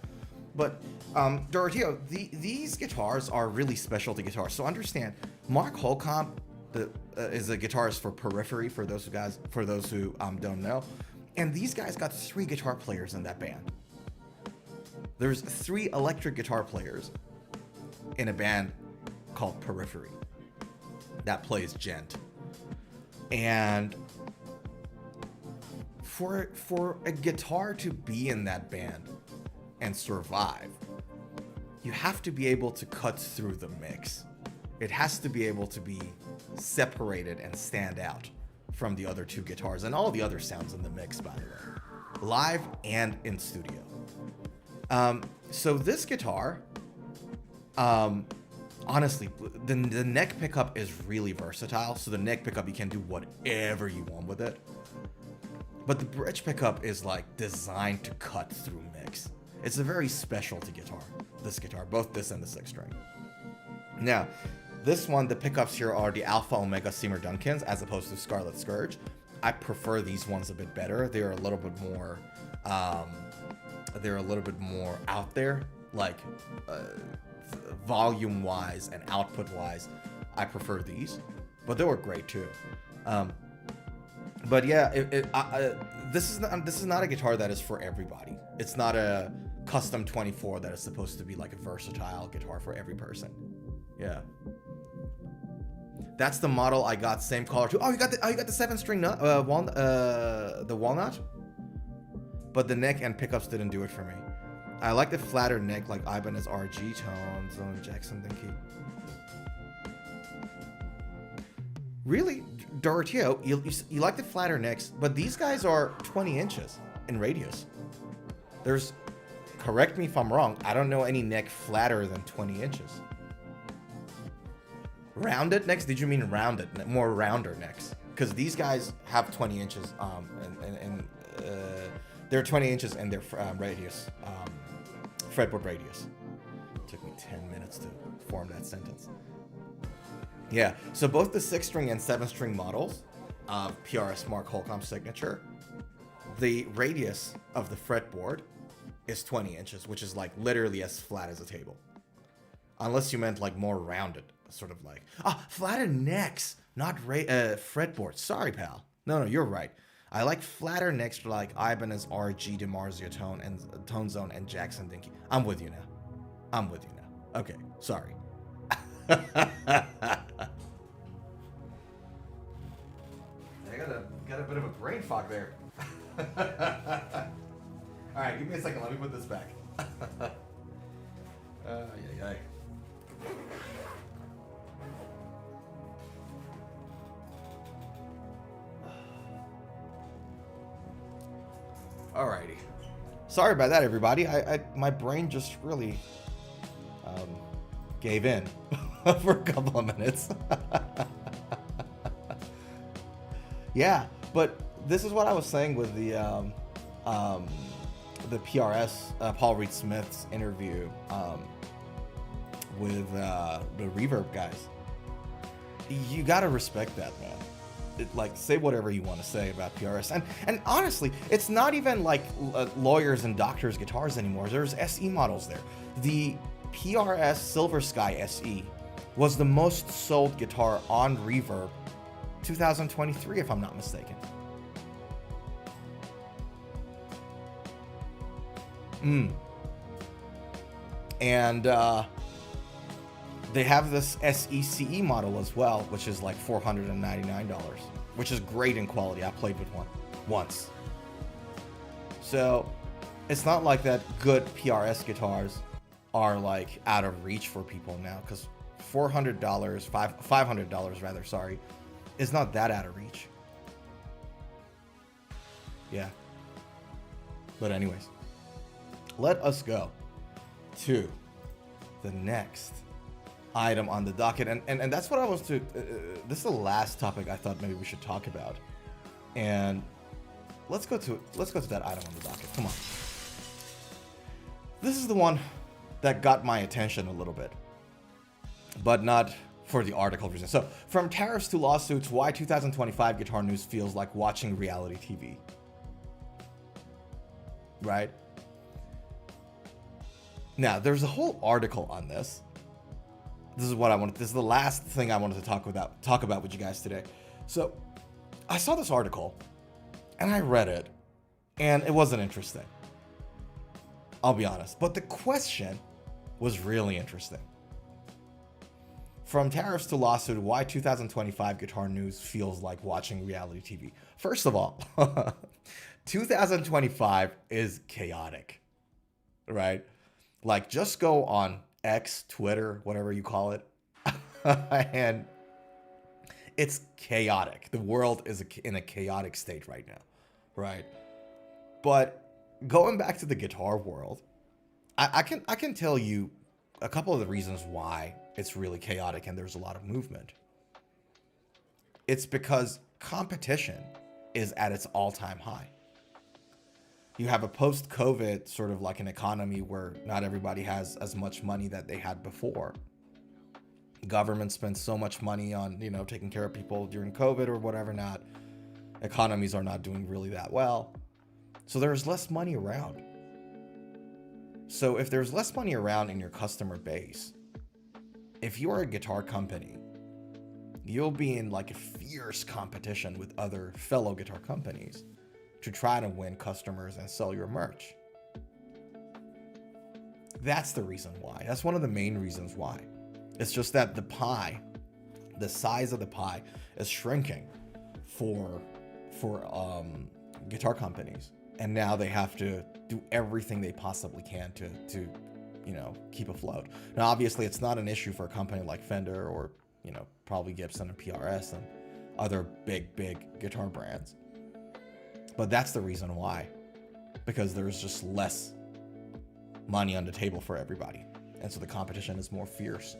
S2: But, Doroteo, these guitars are really specialty guitars. So understand, Mark Holcomb is a guitarist for Periphery, for those who don't know. And these guys got 3 guitar players in that band. There's 3 electric guitar players in a band called Periphery that plays gent. And for a guitar to be in that band and survive, you have to be able to cut through the mix. It has to be able to be separated and stand out from the other 2 guitars and all the other sounds in the mix, by the way, live and in studio. So this guitar, honestly, the neck pickup is really versatile. So the neck pickup, you can do whatever you want with it. But the bridge pickup is like designed to cut through mix. It's a very specialty guitar, this guitar, both this and the 6-string. Now, this one, the pickups here are the Alpha Omega Seymour Duncans as opposed to Scarlet Scourge. I prefer these ones a bit better. They're a little bit more, out there, like volume-wise and output-wise. I prefer these, but they were great too. But yeah, this is not a guitar that is for everybody. It's not a custom 24 that is supposed to be like a versatile guitar for every person. Yeah. That's the model I got, same color too. Oh, you got the 7-string the walnut, but the neck and pickups didn't do it for me. I like the flatter neck, like Ibanez RG tones on Jackson Dinky. Really, Doroteo, you like the flatter necks, but these guys are 20 inches in radius. There's, correct me if I'm wrong, I don't know any neck flatter than 20 inches. Rounded necks? Did you mean rounded, more rounder necks? Because these guys have 20 inches, and they're 20 inches in their radius, fretboard radius. It took me 10 minutes to form that sentence. Yeah, so both the 6-string and 7-string models of PRS Mark Holcomb signature, the radius of the fretboard is 20 inches, which is like literally as flat as a table. Unless you meant like more rounded, sort of like, flatter necks, not fretboard. Sorry, pal. No, you're right. I like flatter necks like Ibanez RG, DiMarzio Tone, and Tone Zone, and Jackson Dinky. I'm with you now. Okay, sorry. I got a bit of a brain fog there. All right, give me a second. Let me put this back. Alrighty. Sorry about that, everybody. My brain just really gave in for a couple of minutes. Yeah, but this is what I was saying with the PRS, Paul Reed Smith's interview with the Reverb guys. You gotta respect that, man. Like, say whatever you want to say about PRS, and honestly, it's not even like lawyers and doctors guitars anymore. There's SE models there. The PRS Silver Sky SE was the most sold guitar on Reverb 2023, if I'm not mistaken. And they have this SECE model as well, which is like $499, which is great in quality. I played with one once. So it's not like that good PRS guitars are like out of reach for people now, because $500 rather, sorry, is not that out of reach. Yeah. But anyways, let us go to the next item on the docket, and that's what I was to. This is the last topic I thought maybe we should talk about, and let's go to that item on the docket. Come on. This is the one that got my attention a little bit, but not for the article reason. So, from tariffs to lawsuits, why 2025 guitar news feels like watching reality TV. Right? Now, there's a whole article on this. This is the last thing I wanted to talk about with you guys today. So, I saw this article, and I read it, and it wasn't interesting. I'll be honest. But the question was really interesting. From tariffs to lawsuit, why 2025 guitar news feels like watching reality TV. First of all, 2025 is chaotic, right? Like, just go on X, Twitter, whatever you call it, and it's chaotic. The world is in a chaotic state right now, right? But going back to the guitar world, I can tell you a couple of the reasons why it's really chaotic and there's a lot of movement. It's because competition is at its all-time high. You have a post-COVID sort of like an economy where not everybody has as much money that they had before. Government spends so much money on, taking care of people during COVID or whatever not. Economies are not doing really that well. So there's less money around. So if there's less money around in your customer base, if you are a guitar company, you'll be in like a fierce competition with other fellow guitar companies to try to win customers and sell your merch. That's the reason why. That's one of the main reasons why. It's just that the pie, the size of the pie is shrinking for guitar companies. And now they have to do everything they possibly can to keep afloat. Now, obviously, it's not an issue for a company like Fender or, probably Gibson and PRS and other big guitar brands. But that's the reason why. Because there's just less money on the table for everybody. And so the competition is more fierce.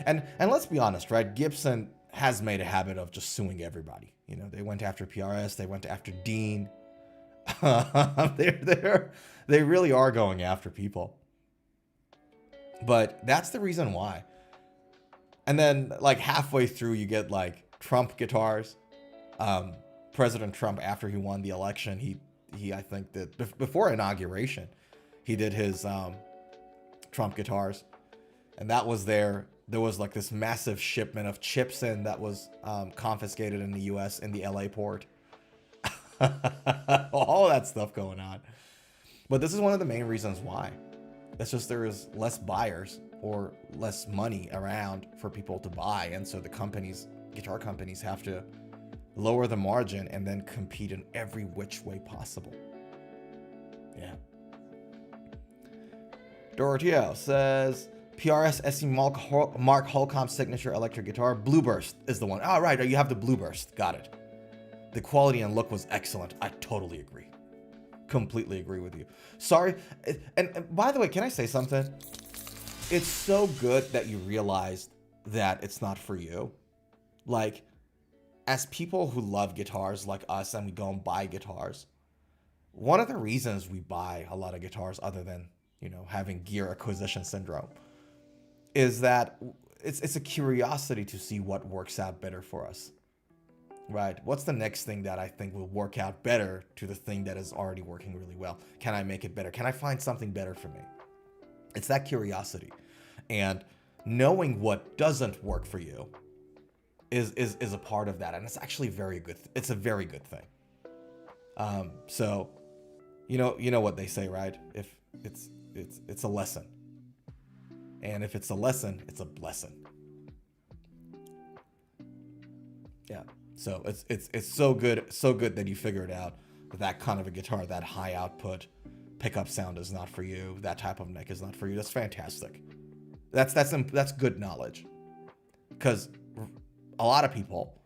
S2: And let's be honest, right? Gibson has made a habit of just suing everybody. They went after PRS, they went after Dean. They really are going after people. But that's the reason why. And then like halfway through you get like Trump guitars. President Trump, after he won the election, he I think that before inauguration, he did his Trump guitars. And that was there was like this massive shipment of chips in that was confiscated in the US in the LA port. All that stuff going on. But this is one of the main reasons why. It's just there is less buyers or less money around for people to buy. And so the guitar companies have to lower the margin and then compete in every which way possible. Yeah. Doroteo says, PRS SE Mark Holcomb signature electric guitar. Blueburst is the one. Oh, right. You have the Blueburst. Got it. The quality and look was excellent. I totally agree. completely agree with you. Sorry. And by the way, can I say something? It's so good that you realized that it's not for you. Like, as people who love guitars like us and we go and buy guitars, one of the reasons we buy a lot of guitars, other than, you know, having gear acquisition syndrome, is that it's a curiosity to see what works out better for us, right? What's the next thing that I think will work out better to the thing that is already working really well? Can I make it better? Can I find something better for me? It's that curiosity. And knowing what doesn't work for you is a part of that. And it's actually very good. It's a very good thing. So, you know what they say, right? If it's a lesson. And if it's a lesson, it's a blessing. Yeah. So it's so good that you figured out that kind of a guitar, that high output pickup sound is not for you. That type of neck is not for you. That's fantastic. That's good knowledge. Because a lot of people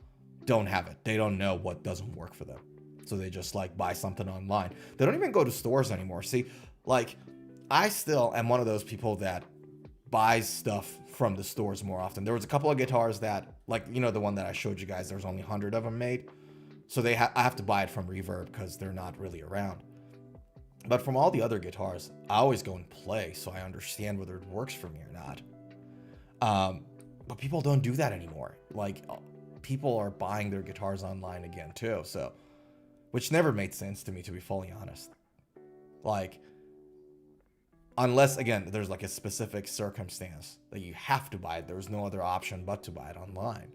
S2: don't have it. They don't know what doesn't work for them. So they just like buy something online. They don't even go to stores anymore. See, like I still am one of those people that buys stuff from the stores more often. There was a couple of guitars that, like, you know, the one that I showed you guys, there's only 100 of them made. So I have to buy it from Reverb because they're not really around. But from all the other guitars, I always go and play so I understand whether it works for me or not. But people don't do that anymore. Like, people are buying their guitars online again too. So, which never made sense to me, to be fully honest. Like, unless, again, there's like a specific circumstance that you have to buy it. There's no other option but to buy it online.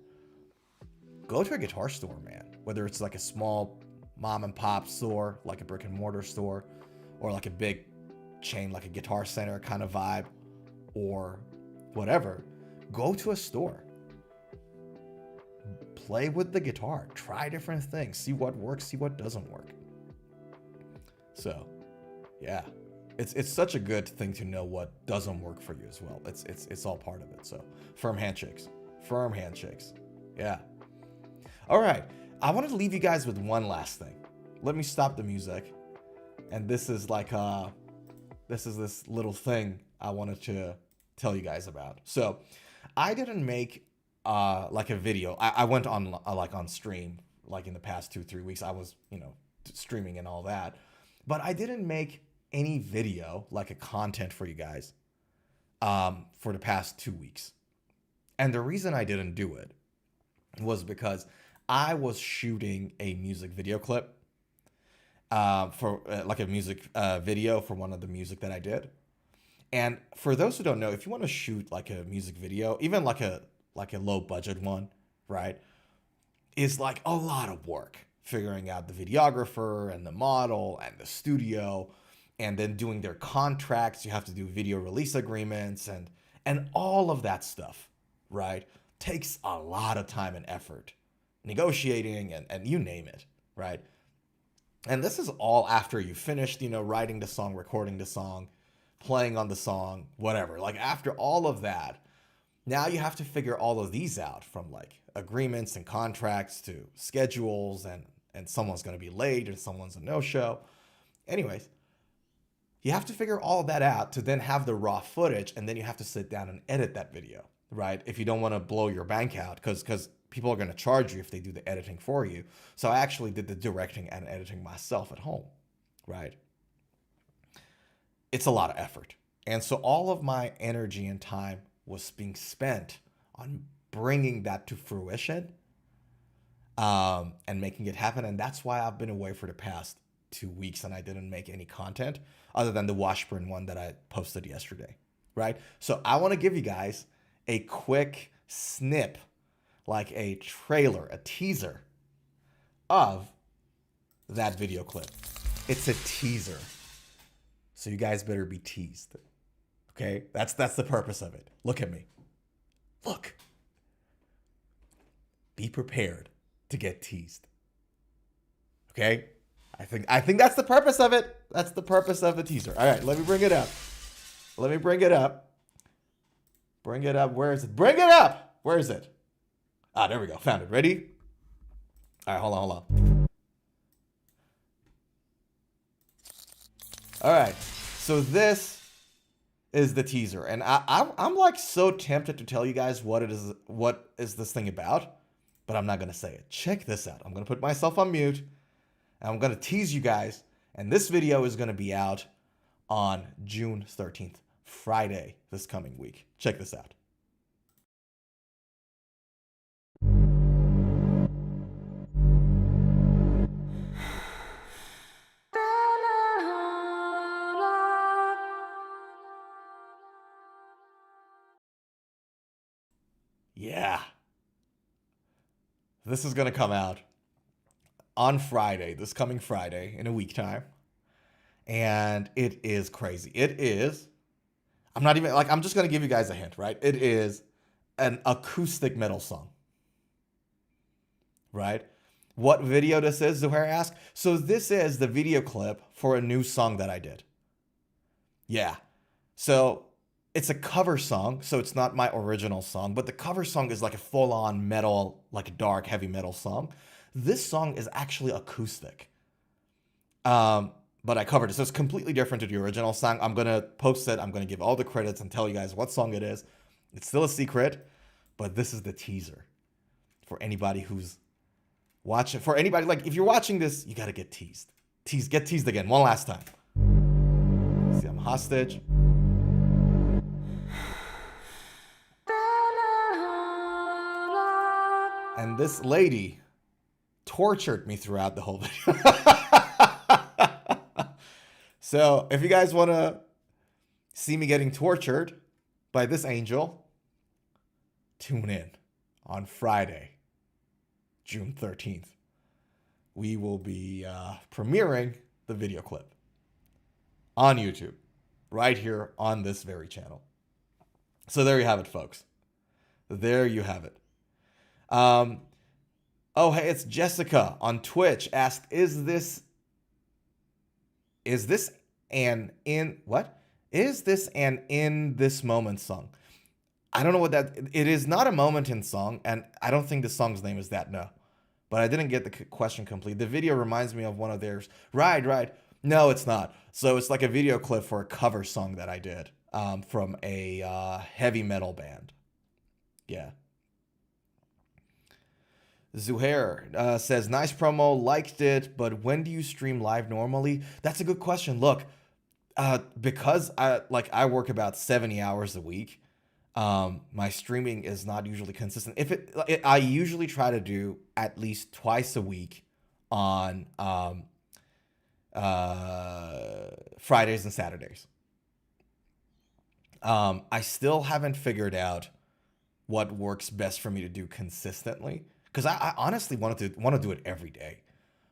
S2: Go to a guitar store, man. Whether it's like a small mom and pop store, like a brick and mortar store, or like a big chain, like a Guitar Center kind of vibe, or whatever. Go to a store. Play with the guitar. Try different things. See what works, see what doesn't work. So, yeah. It's such a good thing to know what doesn't work for you as well. It's all part of it. So, firm handshakes. Firm handshakes. Yeah. All right. I wanted to leave you guys with one last thing. Let me stop the music. And this is like this little thing I wanted to tell you guys about. So, I didn't make like a video. I went on like on stream like in the past 2-3 weeks. I was, you know, streaming and all that. But I didn't make any video, like a content for you guys, for the past 2 weeks. And the reason I didn't do it was because I was shooting a music video clip for like a music video for one of the music that I did. And for those who don't know, if you want to shoot like a music video, even like a low budget one, right, is like a lot of work figuring out the videographer and the model and the studio, and then doing their contracts. You have to do video release agreements and all of that stuff, right? Takes a lot of time and effort, negotiating and you name it, right? And this is all after you finished, you know, writing the song, recording the song, playing on the song, whatever. Like after all of that, now you have to figure all of these out, from like agreements and contracts to schedules, and someone's going to be late or someone's a no-show. Anyways, you have to figure all of that out to then have the raw footage, and then you have to sit down and edit that video, right? If you don't want to blow your bank out, because people are going to charge you if they do the editing for you. So I actually did the directing and editing myself at home, right? It's a lot of effort. And so all of my energy and time was being spent on bringing that to fruition and making it happen. And that's why I've been away for the past 2 weeks and I didn't make any content other than the Washburn one that I posted yesterday, right? So I want to give you guys a quick snip, like a trailer, a teaser of that video clip. It's a teaser. So you guys better be teased. Okay? That's the purpose of it. Look at me. Look. Be prepared to get teased. Okay? I think that's the purpose of it. That's the purpose of the teaser. All right, let me bring it up. Let me bring it up. Bring it up. Where is it? Bring it up. Where is it? Ah, there we go. Found it. Ready? All right, hold on. All right. So this is the teaser, and I'm like so tempted to tell you guys what is this thing about, but I'm not gonna say it. Check this out. I'm gonna put myself on mute, and I'm gonna tease you guys. And this video is gonna be out on June 13th, Friday, this coming week. Check this out. Yeah. This is going to come out on Friday, this coming Friday, in a week time. And it is crazy. It is, I'm not even, like, I'm just going to give you guys a hint, right? It is an acoustic metal song, right? What video this is, Zuhair asked. So this is the video clip for a new song that I did. Yeah. So it's a cover song, so it's not my original song, but the cover song is like a full-on metal, like a dark, heavy metal song. This song is actually acoustic. But I covered it, so it's completely different to the original song. I'm going to post it. I'm going to give all the credits and tell you guys what song it is. It's still a secret, but this is the teaser for anybody who's watching. For anybody, like, if you're watching this, you got to get teased. Get teased again, one last time. See, I'm hostage. And this lady tortured me throughout the whole video. So if you guys want to see me getting tortured by this angel, tune in on Friday, June 13th. We will be premiering the video clip on YouTube, right here on this very channel. So there you have it, folks. There you have it. Oh, hey, it's Jessica on Twitch asked, is this an in this moment song? I don't know what that, it is not a moment in song, and I don't think the song's name is that, no. But I didn't get the question complete. The video reminds me of one of theirs. Right. No, it's not. So it's like a video clip for a cover song that I did from a heavy metal band. Yeah. Zuhair says, nice promo, liked it, but when do you stream live normally? That's a good question. Look, because I work about 70 hours a week, my streaming is not usually consistent. I usually try to do at least twice a week on Fridays and Saturdays. I still haven't figured out what works best for me to do consistently. Because I honestly want to do it every day.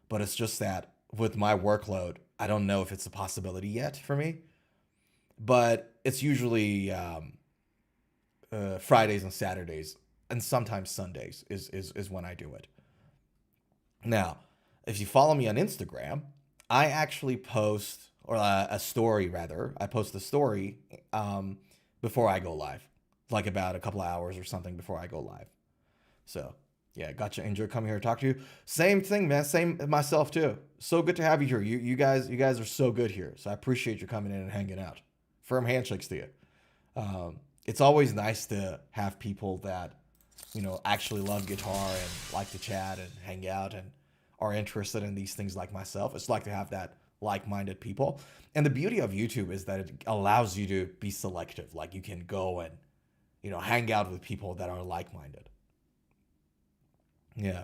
S2: But it's just that with my workload, I don't know if it's a possibility yet for me. But it's usually Fridays and Saturdays, and sometimes Sundays is when I do it. Now, if you follow me on Instagram, I actually post, or a story rather, I post a story before I go live. Like about a couple of hours or something before I go live. So, yeah, gotcha. Enjoy coming here to talk to you. Same thing, man. Same myself too. So good to have you here. You guys are so good here. So I appreciate you coming in and hanging out. Firm handshakes to you. It's always nice to have people that, actually love guitar and like to chat and hang out and are interested in these things like myself. It's like to have that like-minded people. And the beauty of YouTube is that it allows you to be selective. Like you can go and, hang out with people that are like-minded. Yeah.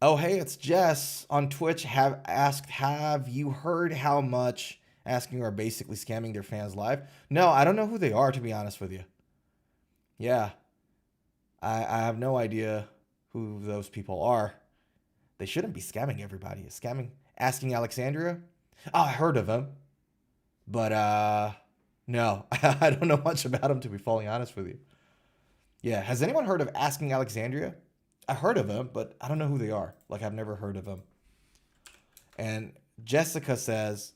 S2: Oh, hey, it's Jess on Twitch. Have you heard how much Asking are basically scamming their fans live? No, I don't know who they are, to be honest with you. Yeah. I have no idea who those people are. They shouldn't be scamming everybody. Scamming Asking Alexandria? Oh, I heard of him. But, no. I don't know much about him, to be fully honest with you. Yeah. Has anyone heard of Asking Alexandria? I heard of them, but I don't know who they are. Like, I've never heard of them. And Jessica says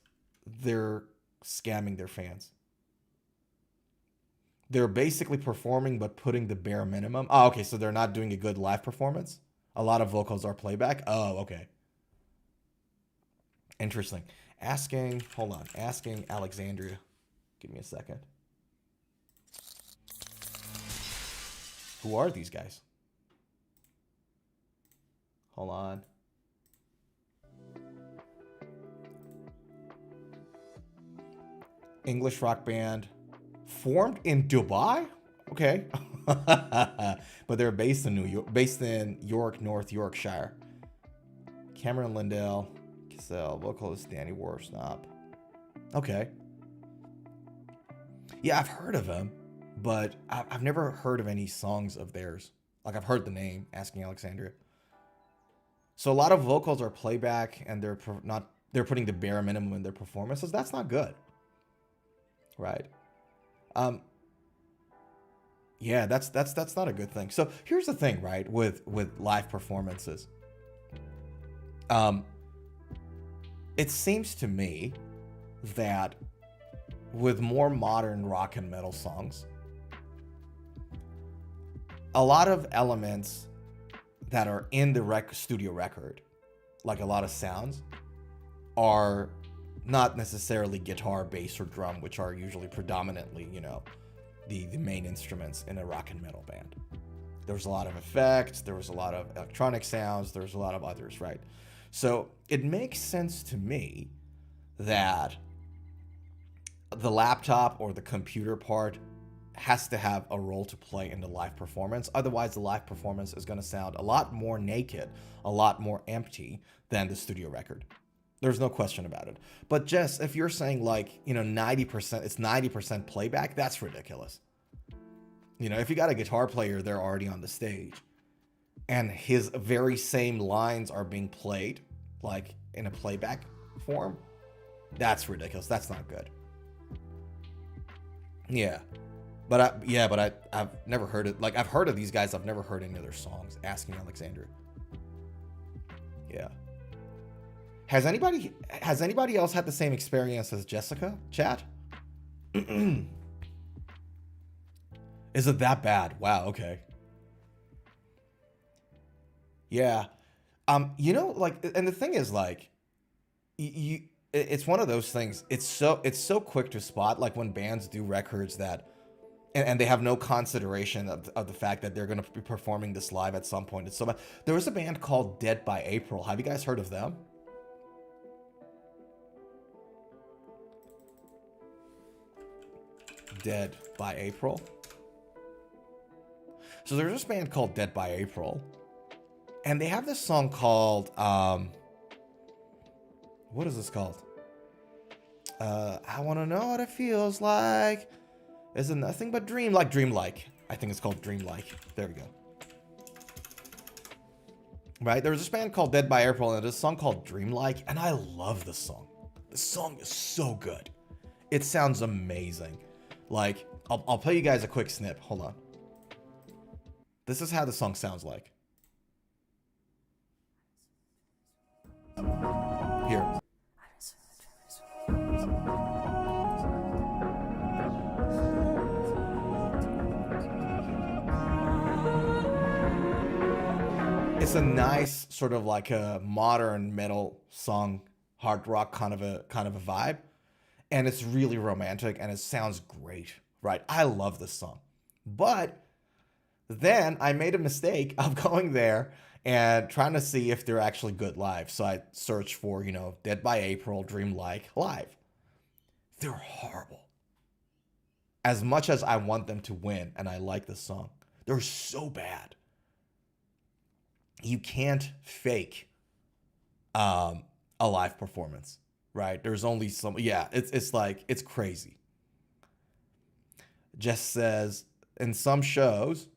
S2: they're scamming their fans. They're basically performing, but putting the bare minimum. Oh, okay, so they're not doing a good live performance? A lot of vocals are playback? Oh, okay. Interesting. Hold on, asking Alexandria. Give me a second. Who are these guys? Hold on. English rock band formed in Dubai? Okay. But they're based in York, North Yorkshire. Cameron Lindell, Kiesel, vocalist Danny Warsnop. Okay. Yeah, I've heard of them, but I've never heard of any songs of theirs. Like, I've heard the name, Asking Alexandria. So a lot of vocals are playback, and they're putting the bare minimum in their performances. That's not good, right? Yeah, that's not a good thing. So here's the thing, right? With live performances, it seems to me that with more modern rock and metal songs, a lot of elements that are in the studio record, like a lot of sounds, are not necessarily guitar, bass, or drum, which are usually predominantly, you know, the main instruments in a rock and metal band. There was a lot of effects, there was a lot of electronic sounds, there was a lot of others, right? So it makes sense to me that the laptop or the computer part has to have a role to play in the live performance. Otherwise, the live performance is going to sound a lot more naked, a lot more empty than the studio record. There's no question about it. But Jess, if you're saying like, you know, 90%, it's 90% playback, that's ridiculous. You know, if you got a guitar player there already on the stage and his very same lines are being played like in a playback form, that's ridiculous. That's not good. Yeah. But I've never heard it. Like, I've heard of these guys. I've never heard any of their songs. Asking Alexandria. Yeah. Has anybody else had the same experience as Jessica? Chat? Is it that bad? Wow, okay. Yeah. You know, like, and the thing is, like, it's one of those things. It's so quick to spot, like, when bands do records that, and they have no consideration of the fact that they're going to be performing this live at some point. It's so bad. There was a band called Dead by April. Have you guys heard of them? Dead by April. So there's this band called Dead by April, and they have this song called what is this called? I want to know what it feels like. Is it nothing but dreamlike? I think it's called Dreamlike. There we go. Right, there was this band called Dead by April, and there's a song called Dreamlike, and I love this song. This song is so good. It sounds amazing. Like, I'll play you guys a quick snip. Hold on. This is how the song sounds like. Here. It's a nice sort of like a modern metal song, hard rock kind of a vibe. And it's really romantic and it sounds great, right? I love this song. But then I made a mistake of going there and trying to see if they're actually good live. So I searched for, you know, Dead by April, Dreamlike live. They're horrible. As much as I want them to win and I like this song, they're so bad. You can't fake a live performance. Right, there's only some. Yeah, it's like, it's crazy. Jess says in some shows,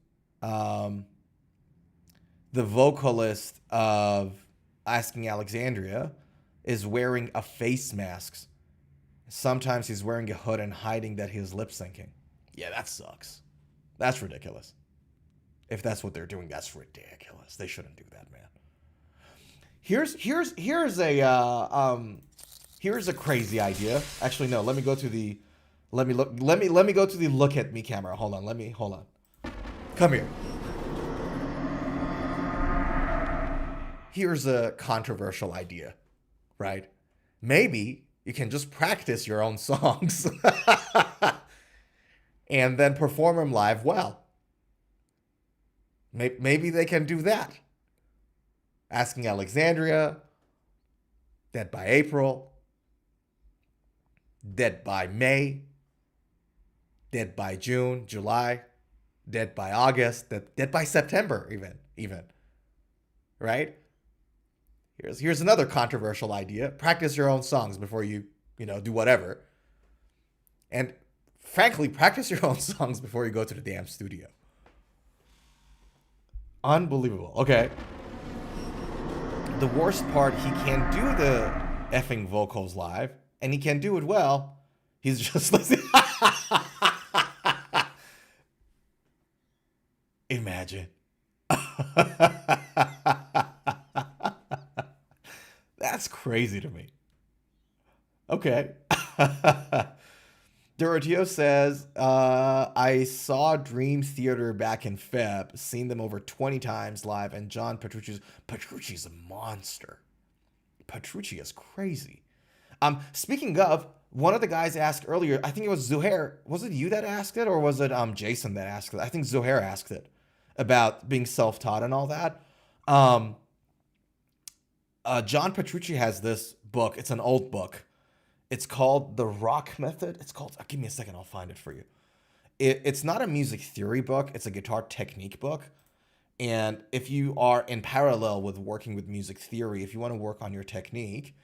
S2: the vocalist of Asking Alexandria is wearing a face mask. Sometimes he's wearing a hood and hiding that he's lip syncing. Yeah, that sucks. That's ridiculous. If that's what they're doing, that's ridiculous. They shouldn't do that, man. Here's a crazy idea. Actually, no. Let me go to the Let me go to the look at me camera. Hold on. Come here. Here's a controversial idea, right? Maybe You can just practice your own songs and then perform them live well. Maybe they can do that. Asking Alexandria, Dead by April, Dead by May, Dead by June, July, Dead by August, Dead by September, even. Right? Here's another controversial idea. Practice your own songs before you do whatever. And frankly, practice your own songs before you go to the damn studio. Unbelievable. Okay. The worst part, he can do the effing vocals live, and he can do it well. He's just listening. Imagine. That's crazy to me. Okay. Doroteo says, I saw Dream Theater back in Feb, seen them over 20 times live, and John Petrucci's a monster. Petrucci is crazy. Speaking of, one of the guys asked earlier, I think it was Zuhair. Was it you that asked it, or was it Jason that asked it? I think Zuhair asked it about being self-taught and all that. John Petrucci has this book. It's an old book. It's called The Rock Method. It's called, give me a second, I'll find it for you. It's not a music theory book. It's a guitar technique book. And if you are in parallel with working with music theory, if you want to work on your technique,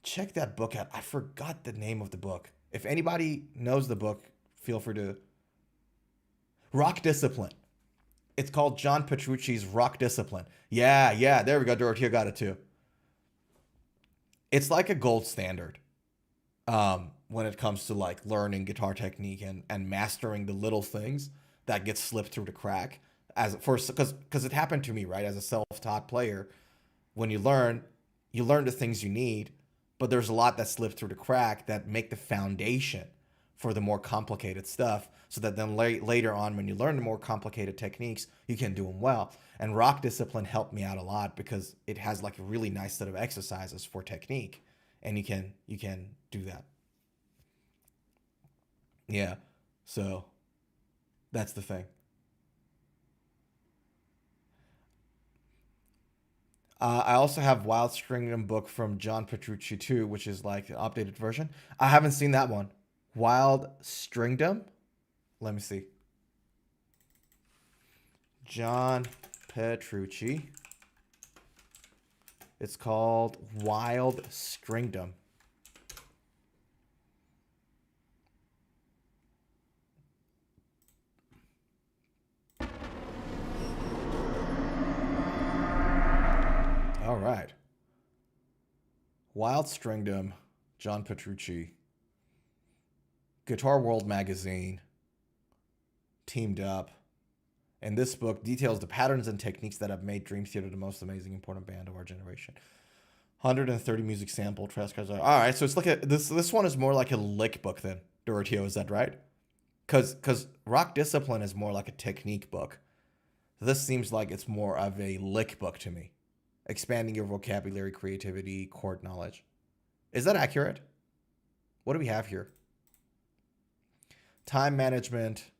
S2: check that book out. I forgot the name of the book. If anybody knows the book, feel free to. Rock Discipline. It's called John Petrucci's Rock Discipline. Yeah, there we go. Dorothea got it too. It's like a gold standard when it comes to like learning guitar technique and mastering the little things that get slipped through the crack. Because it happened to me, right? As a self-taught player, when you learn the things you need, but there's a lot that slip through the crack that make the foundation for the more complicated stuff, so that then later on, when you learn the more complicated techniques, you can do them well. And Rock Discipline helped me out a lot because it has like a really nice set of exercises for technique, and you can do that. Yeah, so that's the thing. I also have Wild Stringdom book from John Petrucci too, which is like an updated version. I haven't seen that one. Wild Stringdom? Let me see. John Petrucci. It's called Wild Stringdom. All right. Wild Stringdom, John Petrucci. Guitar World magazine teamed up. And this book details the patterns and techniques that have made Dream Theater the most amazing, important band of our generation. 130 music sample tracks. All right, so it's like this one is more like a lick book then, Doroteo, is that right? Because Rock Discipline is more like a technique book. This seems like it's more of a lick book to me. Expanding your vocabulary, creativity, chord knowledge. Is that accurate? What do we have here? Time management,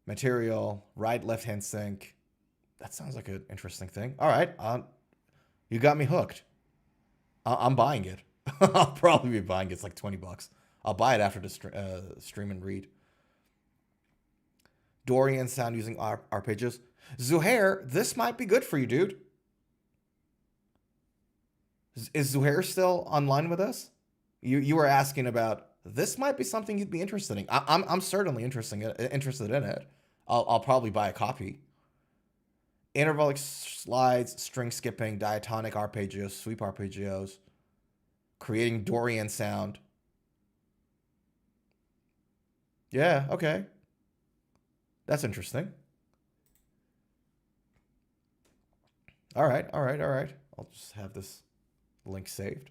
S2: material, right, left-hand sync. That sounds like an interesting thing. All right, you got me hooked. I'm buying it. I'll probably be buying it. It's like $20. I'll buy it after the stream and read. Dorian sound using arpeggios. Zuhair, this might be good for you, dude. Is Zuhair still online with us? You were asking about, this might be something you'd be interested in. I'm certainly interested in it. I'll probably buy a copy. Intervallic slides, string skipping, diatonic arpeggios, sweep arpeggios, creating Dorian sound. Yeah, okay. That's interesting. All right. I'll just have this link saved.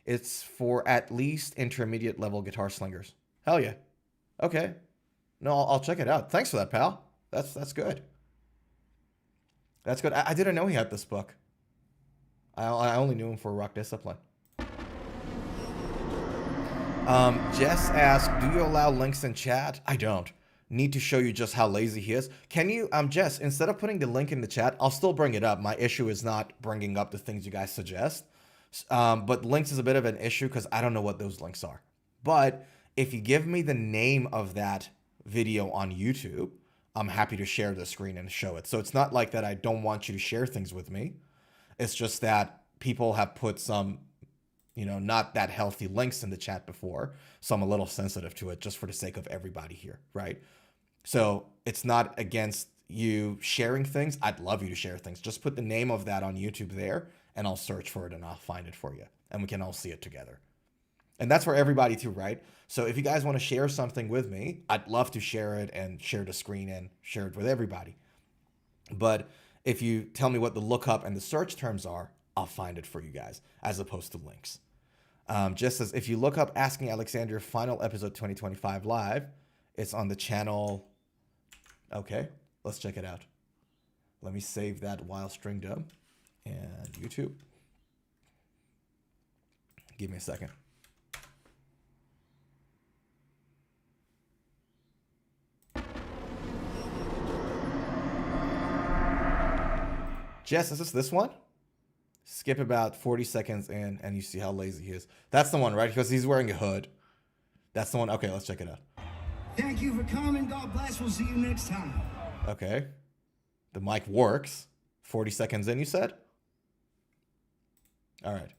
S2: It's for at least intermediate level guitar slingers. Hell yeah. Okay. No, I'll check it out. Thanks for that, pal. That's good. That's good. I didn't know he had this book. I only knew him for Rock Discipline. Jess asked, do you allow links in chat? I don't. Need to show you just how lazy he is. Can you, Jess, instead of putting the link in the chat, I'll still bring it up. My issue is not bringing up the things you guys suggest. But links is a bit of an issue because I don't know what those links are. But if you give me the name of that video on YouTube, I'm happy to share the screen and show it. So it's not like that I don't want you to share things with me. It's just that people have put some, you know, not that healthy links in the chat before. So I'm a little sensitive to it just for the sake of everybody here, right? So it's not against you sharing things. I'd love you to share things. Just put the name of that on YouTube there and I'll search for it and I'll find it for you. And we can all see it together. And that's for everybody too, right? So if you guys want to share something with me, I'd love to share it and share the screen and share it with everybody. But if you tell me what the lookup and the search terms are, I'll find it for you guys as opposed to links. Just as if you look up Asking Alexander final episode 2025 live, it's on the channel. Okay, let's check it out. Let me save that while stringed up and YouTube. Give me a second. Jess, is this one? Skip about 40 seconds in and you see how lazy he is. That's the one, right? Because he's wearing a hood. That's the one. Okay, let's check it out.
S4: Thank you for coming. God bless. We'll see you next time.
S2: Okay. The mic works. 40 seconds in, you said? All right.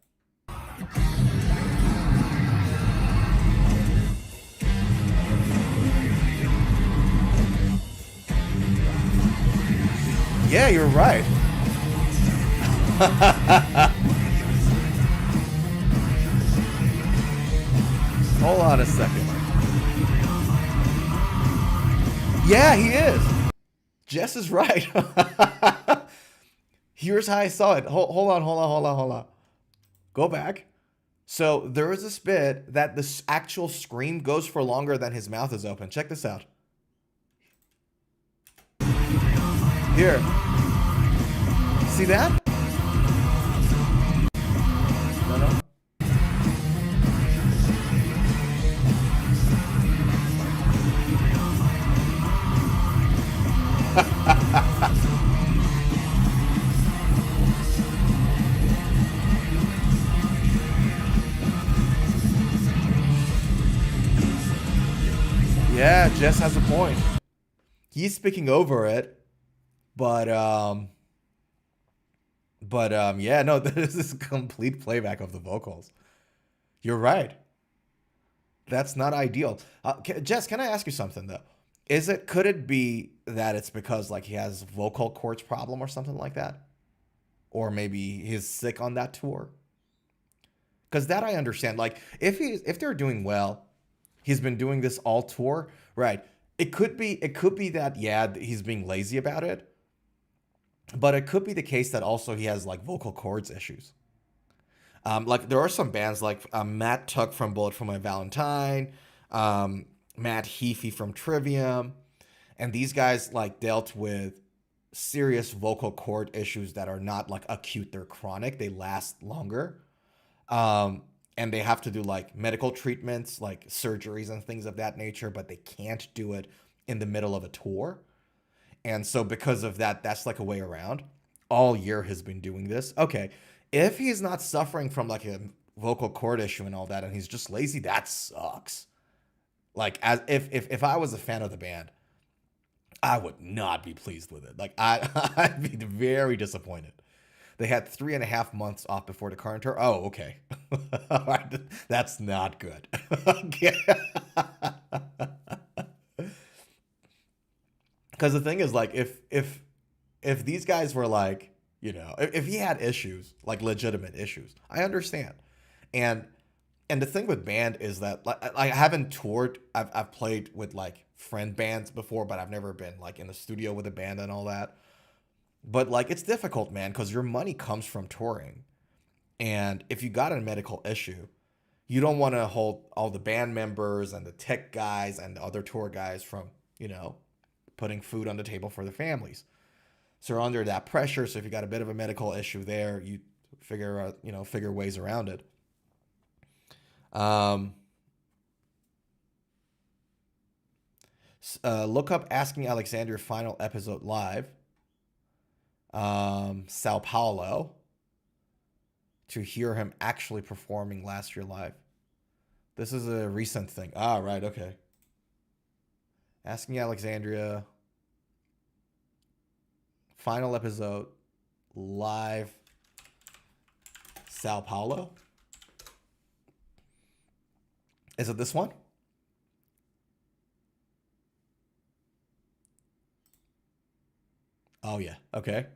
S2: Yeah, you're right. Hold on a second. Yeah, he is. Jess is right. Here's how I saw it. Hold on. Go back. So there is this bit that the actual scream goes for longer than his mouth is open. Check this out. Here. See that? No. Yeah, Jess has a point. He's speaking over it, but yeah, no, this is a complete playback of the vocals. You're right. That's not ideal. Jess, can I ask you something though? Could it be that it's because like he has vocal cords problem or something like that? Or maybe he's sick on that tour? Because that I understand. Like if they're doing well, he's been doing this all tour, right? It could be that, yeah, he's being lazy about it. But it could be the case that also he has like vocal cords issues. Like there are some bands like Matt Tuck from Bullet for My Valentine, Matt Heafy from Trivium, and these guys like dealt with serious vocal cord issues that are not like acute, they're chronic, they last longer. And they have to do like medical treatments, like surgeries and things of that nature, but they can't do it in the middle of a tour. And so because of that, that's like a way around. All year has been doing this. Okay, if he's not suffering from like a vocal cord issue and all that, and he's just lazy, that sucks. Like as if I was a fan of the band, I would not be pleased with it. Like I'd be very disappointed. They had 3.5 months off before the current tour. Oh, okay. All right, that's not good. Okay. Because the thing is, like, if these guys were like, you know, if he had issues, like legitimate issues, I understand. And the thing with band is that like I haven't toured. I've played with like friend bands before, but I've never been like in the studio with a band and all that. But like it's difficult, man, because your money comes from touring. And if you got a medical issue, you don't want to hold all the band members and the tech guys and the other tour guys from, you know, putting food on the table for their families. So you're under that pressure. So if you got a bit of a medical issue there, you figure ways around it. Look up Asking Alexandria final episode live. Sao Paulo. To hear him actually performing last year live. This is a recent thing. Ah, right, okay. Asking Alexandria. Final episode live. Sao Paulo. Is it this one? Oh, yeah. Okay.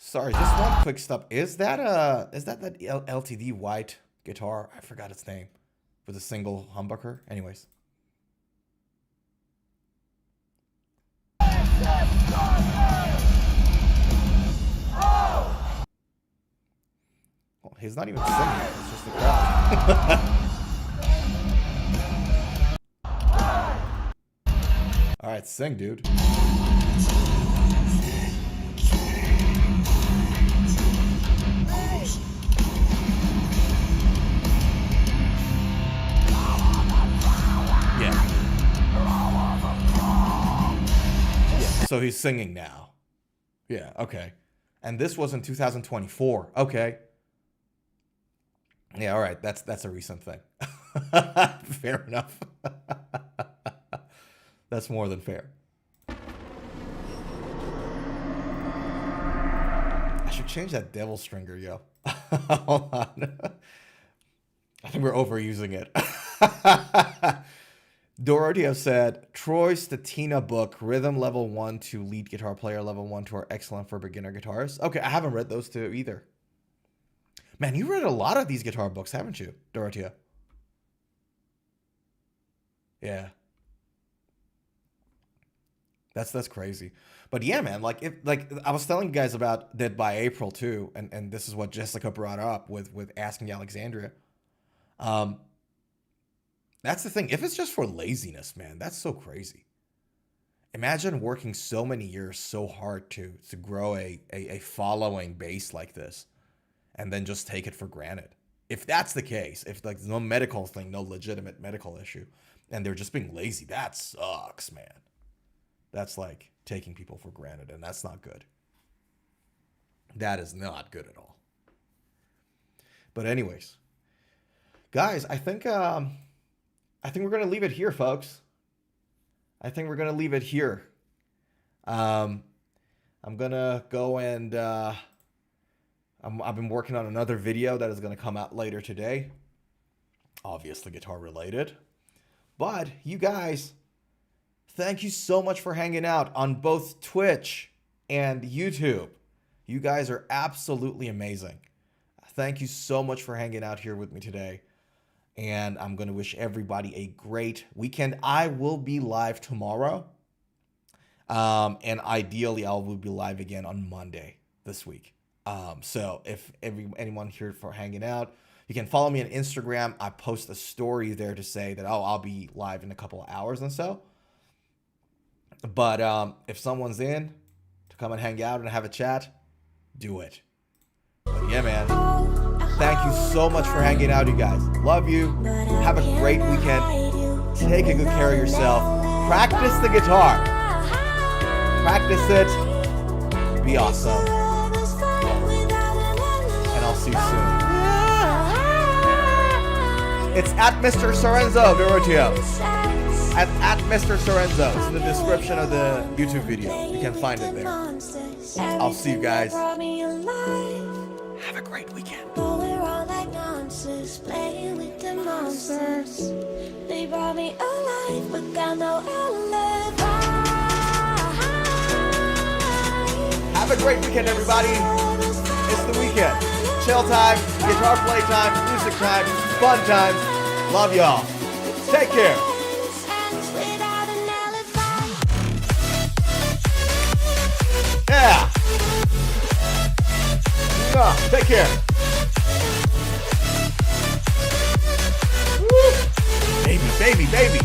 S2: Sorry, just one quick stop. Is that that LTD white guitar? I forgot its name. With a single humbucker. Anyways. Well, he's not even singing. It's just the crowd. All right, sing, dude. So he's singing now. Yeah, okay. And this was in 2024. Okay. Yeah, all right. That's a recent thing. Fair enough. That's more than fair. I should change that devil stringer, yo. Hold on. I think we're overusing it. Dorothea said, Troy Statina book, Rhythm Level 1 to Lead Guitar Player Level 1 to are excellent for beginner guitarists. Okay, I haven't read those two either. Man, you read a lot of these guitar books, haven't you, Dorothea? Yeah. That's crazy. But yeah, man, like I was telling you guys about Dead by April too, and this is what Jessica brought up with Asking Alexandria. That's the thing. If it's just for laziness, man, that's so crazy. Imagine working so many years so hard to grow a following base like this and then just take it for granted. If that's the case, if like no medical thing, no legitimate medical issue, and they're just being lazy, that sucks, man. That's like taking people for granted, and that's not good. That is not good at all. But anyways, guys, I think we're going to leave it here, folks. I think we're going to leave it here. I'm going to go and I've been working on another video that is going to come out later today. Obviously guitar related. But you guys, thank you so much for hanging out on both Twitch and YouTube. You guys are absolutely amazing. Thank you so much for hanging out here with me today. And I'm going to wish everybody a great weekend. I will be live tomorrow. And ideally, I will be live again on Monday this week. So if anyone here for hanging out, you can follow me on Instagram. I post a story there to say that, oh, I'll be live in a couple of hours and so. But if someone's in to come and hang out and have a chat, do it. But yeah, man. Thank you so much for hanging out, you guys. Love you. Have a great weekend. Take a good care of yourself. Practice the guitar. Practice it. Be awesome. And I'll see you soon. It's at Mr. Sorenzo, Dorothea. At Mr. Sorenzo. It's in the description of the YouTube video. You can find it there. I'll see you guys. Have a great weekend.
S1: We're all like monsters, playing with the monsters. They brought me alive, but got no alibi.
S2: Have a great weekend, everybody. It's the weekend. Chill time, guitar play time, music time, fun time. Love y'all. Take care. Yeah. Take care. Woo. Baby, baby, baby.